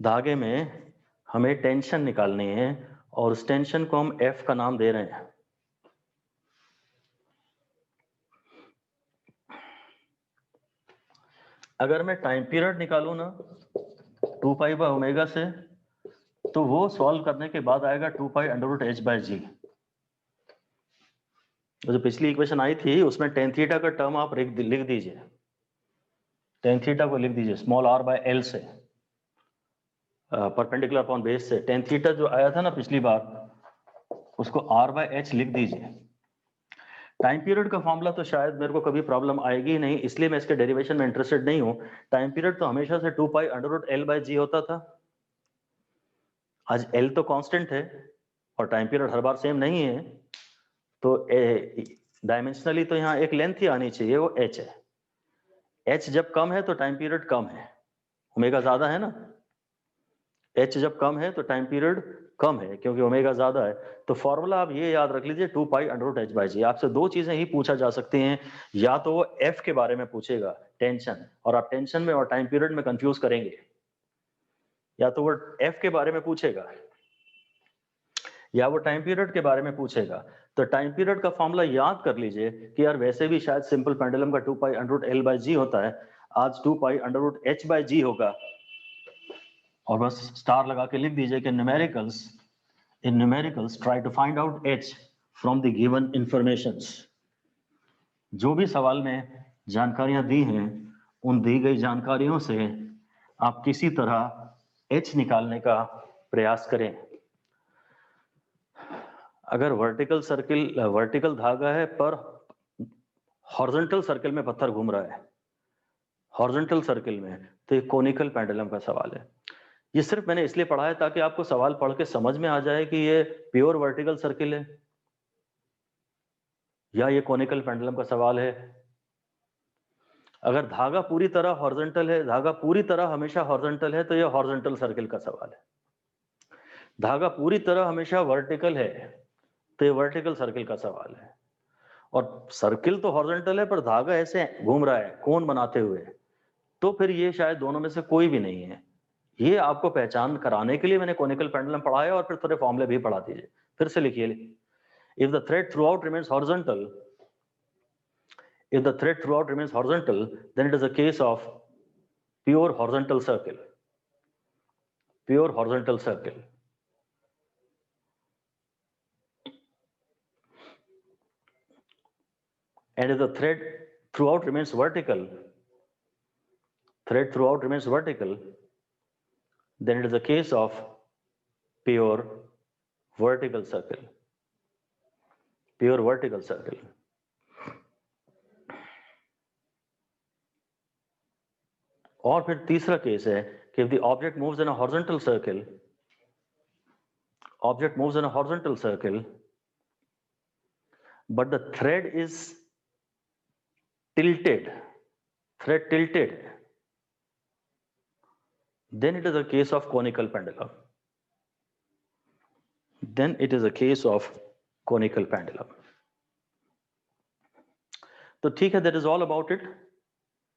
धागे में हमें टेंशन निकालनी है और उस टेंशन को हम एफ का नाम दे रहे हैं। अगर मैं टाइम पीरियड निकालूं ना 2 पाई बाय ओमेगा से, तो वो सॉल्व करने के बाद आएगा 2 pi under root h by g. जो पिछली इक्वेशन आई थी उसमें टेन थीटा का टर्म आप लिख दीजिए, टेन थीटा को लिख दीजिए स्मॉल आर बाय एल से, परपेंडिकुलर अपॉन बेस से। टेन थीटा जो आया था ना पिछली बार, उसको आर बाय एच लिख दीजिए। टाइम पीरियड का फॉर्मूला तो शायद मेरे को कभी प्रॉब्लम आएगी ही नहीं, इसलिए मैं इसके डेरिवेशन में इंटरेस्टेड नहीं हूं। टाइम पीरियड तो हमेशा से 2 pi under root l by g होता था। आज एल तो कांस्टेंट है और टाइम पीरियड हर बार सेम नहीं है, तो डायमेंशनली तो यहाँ एक लेंथ ही आनी चाहिए, वो एच है। एच जब कम है तो टाइम पीरियड कम है, ओमेगा ज्यादा है ना। एच जब कम है तो टाइम पीरियड कम है, क्योंकि ओमेगा ज्यादा है। तो फॉर्मूला आप ये याद रख लीजिए 2 pi under root h by g. आपसे दो चीजें ही पूछा जा सकती हैं, या तो वो एफ के बारे में पूछेगा टेंशन, और आप टेंशन में और टाइम पीरियड में कंफ्यूज करेंगे, या तो वो एफ के बारे में पूछेगा या वो टाइम पीरियड के बारे में पूछेगा। तो टाइम पीरियड का फॉर्मूला याद कर लीजिए कि यार वैसे भी शायद सिंपल पेंडुलम का 2 pi under root l by g होता है, आज 2 pi under root h by g होगा। और बस स्टार लगा के लिख दीजिए कि in numericals try to find out h from the given informations। जो भी सवाल में जानकारियां दी हैं, उन दी गई जानकारियों से आप किसी तरह h निकालने का प्रयास करें। अगर वर्टिकल धागा है पर हॉरिजॉन्टल सर्किल में पत्थर घूम रहा है, हॉरिजॉन्टल सर्किल में, तो ये कोनिकल पेंडुलम का सवाल है। ये सिर्फ मैंने इसलिए पढ़ा है ताकि आपको सवाल पढ़ के समझ में आ जाए कि ये प्योर वर्टिकल सर्किल है या ये कोनिकल पेंडुलम का सवाल है। अगर धागा पूरी तरह हॉरिजॉन्टल है, धागा पूरी तरह हमेशा हॉरिजॉन्टल है, तो ये हॉरिजॉन्टल सर्किल का सवाल है। धागा पूरी तरह हमेशा वर्टिकल है, तो ये वर्टिकल सर्किल का सवाल है। और सर्किल तो हॉरिजॉन्टल है पर धागा ऐसे घूम रहा है कोण बनाते हुए, तो फिर ये शायद दोनों में से कोई भी नहीं है। ये आपको पहचान कराने के लिए मैंने कोनिकल पेंडुलम पढ़ाया, और फिर थोड़े फॉर्मूले भी पढ़ा दीजिए। फिर से लिखिए, if the thread through out remains horizontal, if the thread throughout remains horizontal, then it is a case of pure horizontal circle. Pure horizontal circle. And if the thread throughout remains vertical, then it is a case of pure vertical circle, pure vertical circle. और फिर तीसरा case है कि if the object moves in a horizontal circle, object moves in a horizontal circle, but the thread is tilted, thread tilted, then it is a case of conical pendulum. Then it is a case of conical pendulum. तो ठीक है, that is all about it.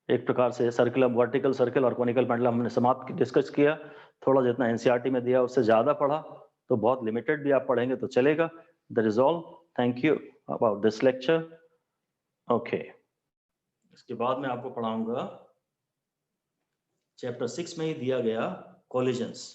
एक प्रकार से circle, vertical circle और conical pendulum हमने समाप्त discuss किया। थोड़ा जितना एनसीईआरटी में दिया उससे ज्यादा पढ़ा तो बहुत लिमिटेड भी आप पढ़ेंगे तो चलेगा। That is all, thank you about this lecture. Okay, इसके बाद मैं आपको पढ़ाऊंगा चैप्टर 6 में ही दिया गया कोलिजन्स।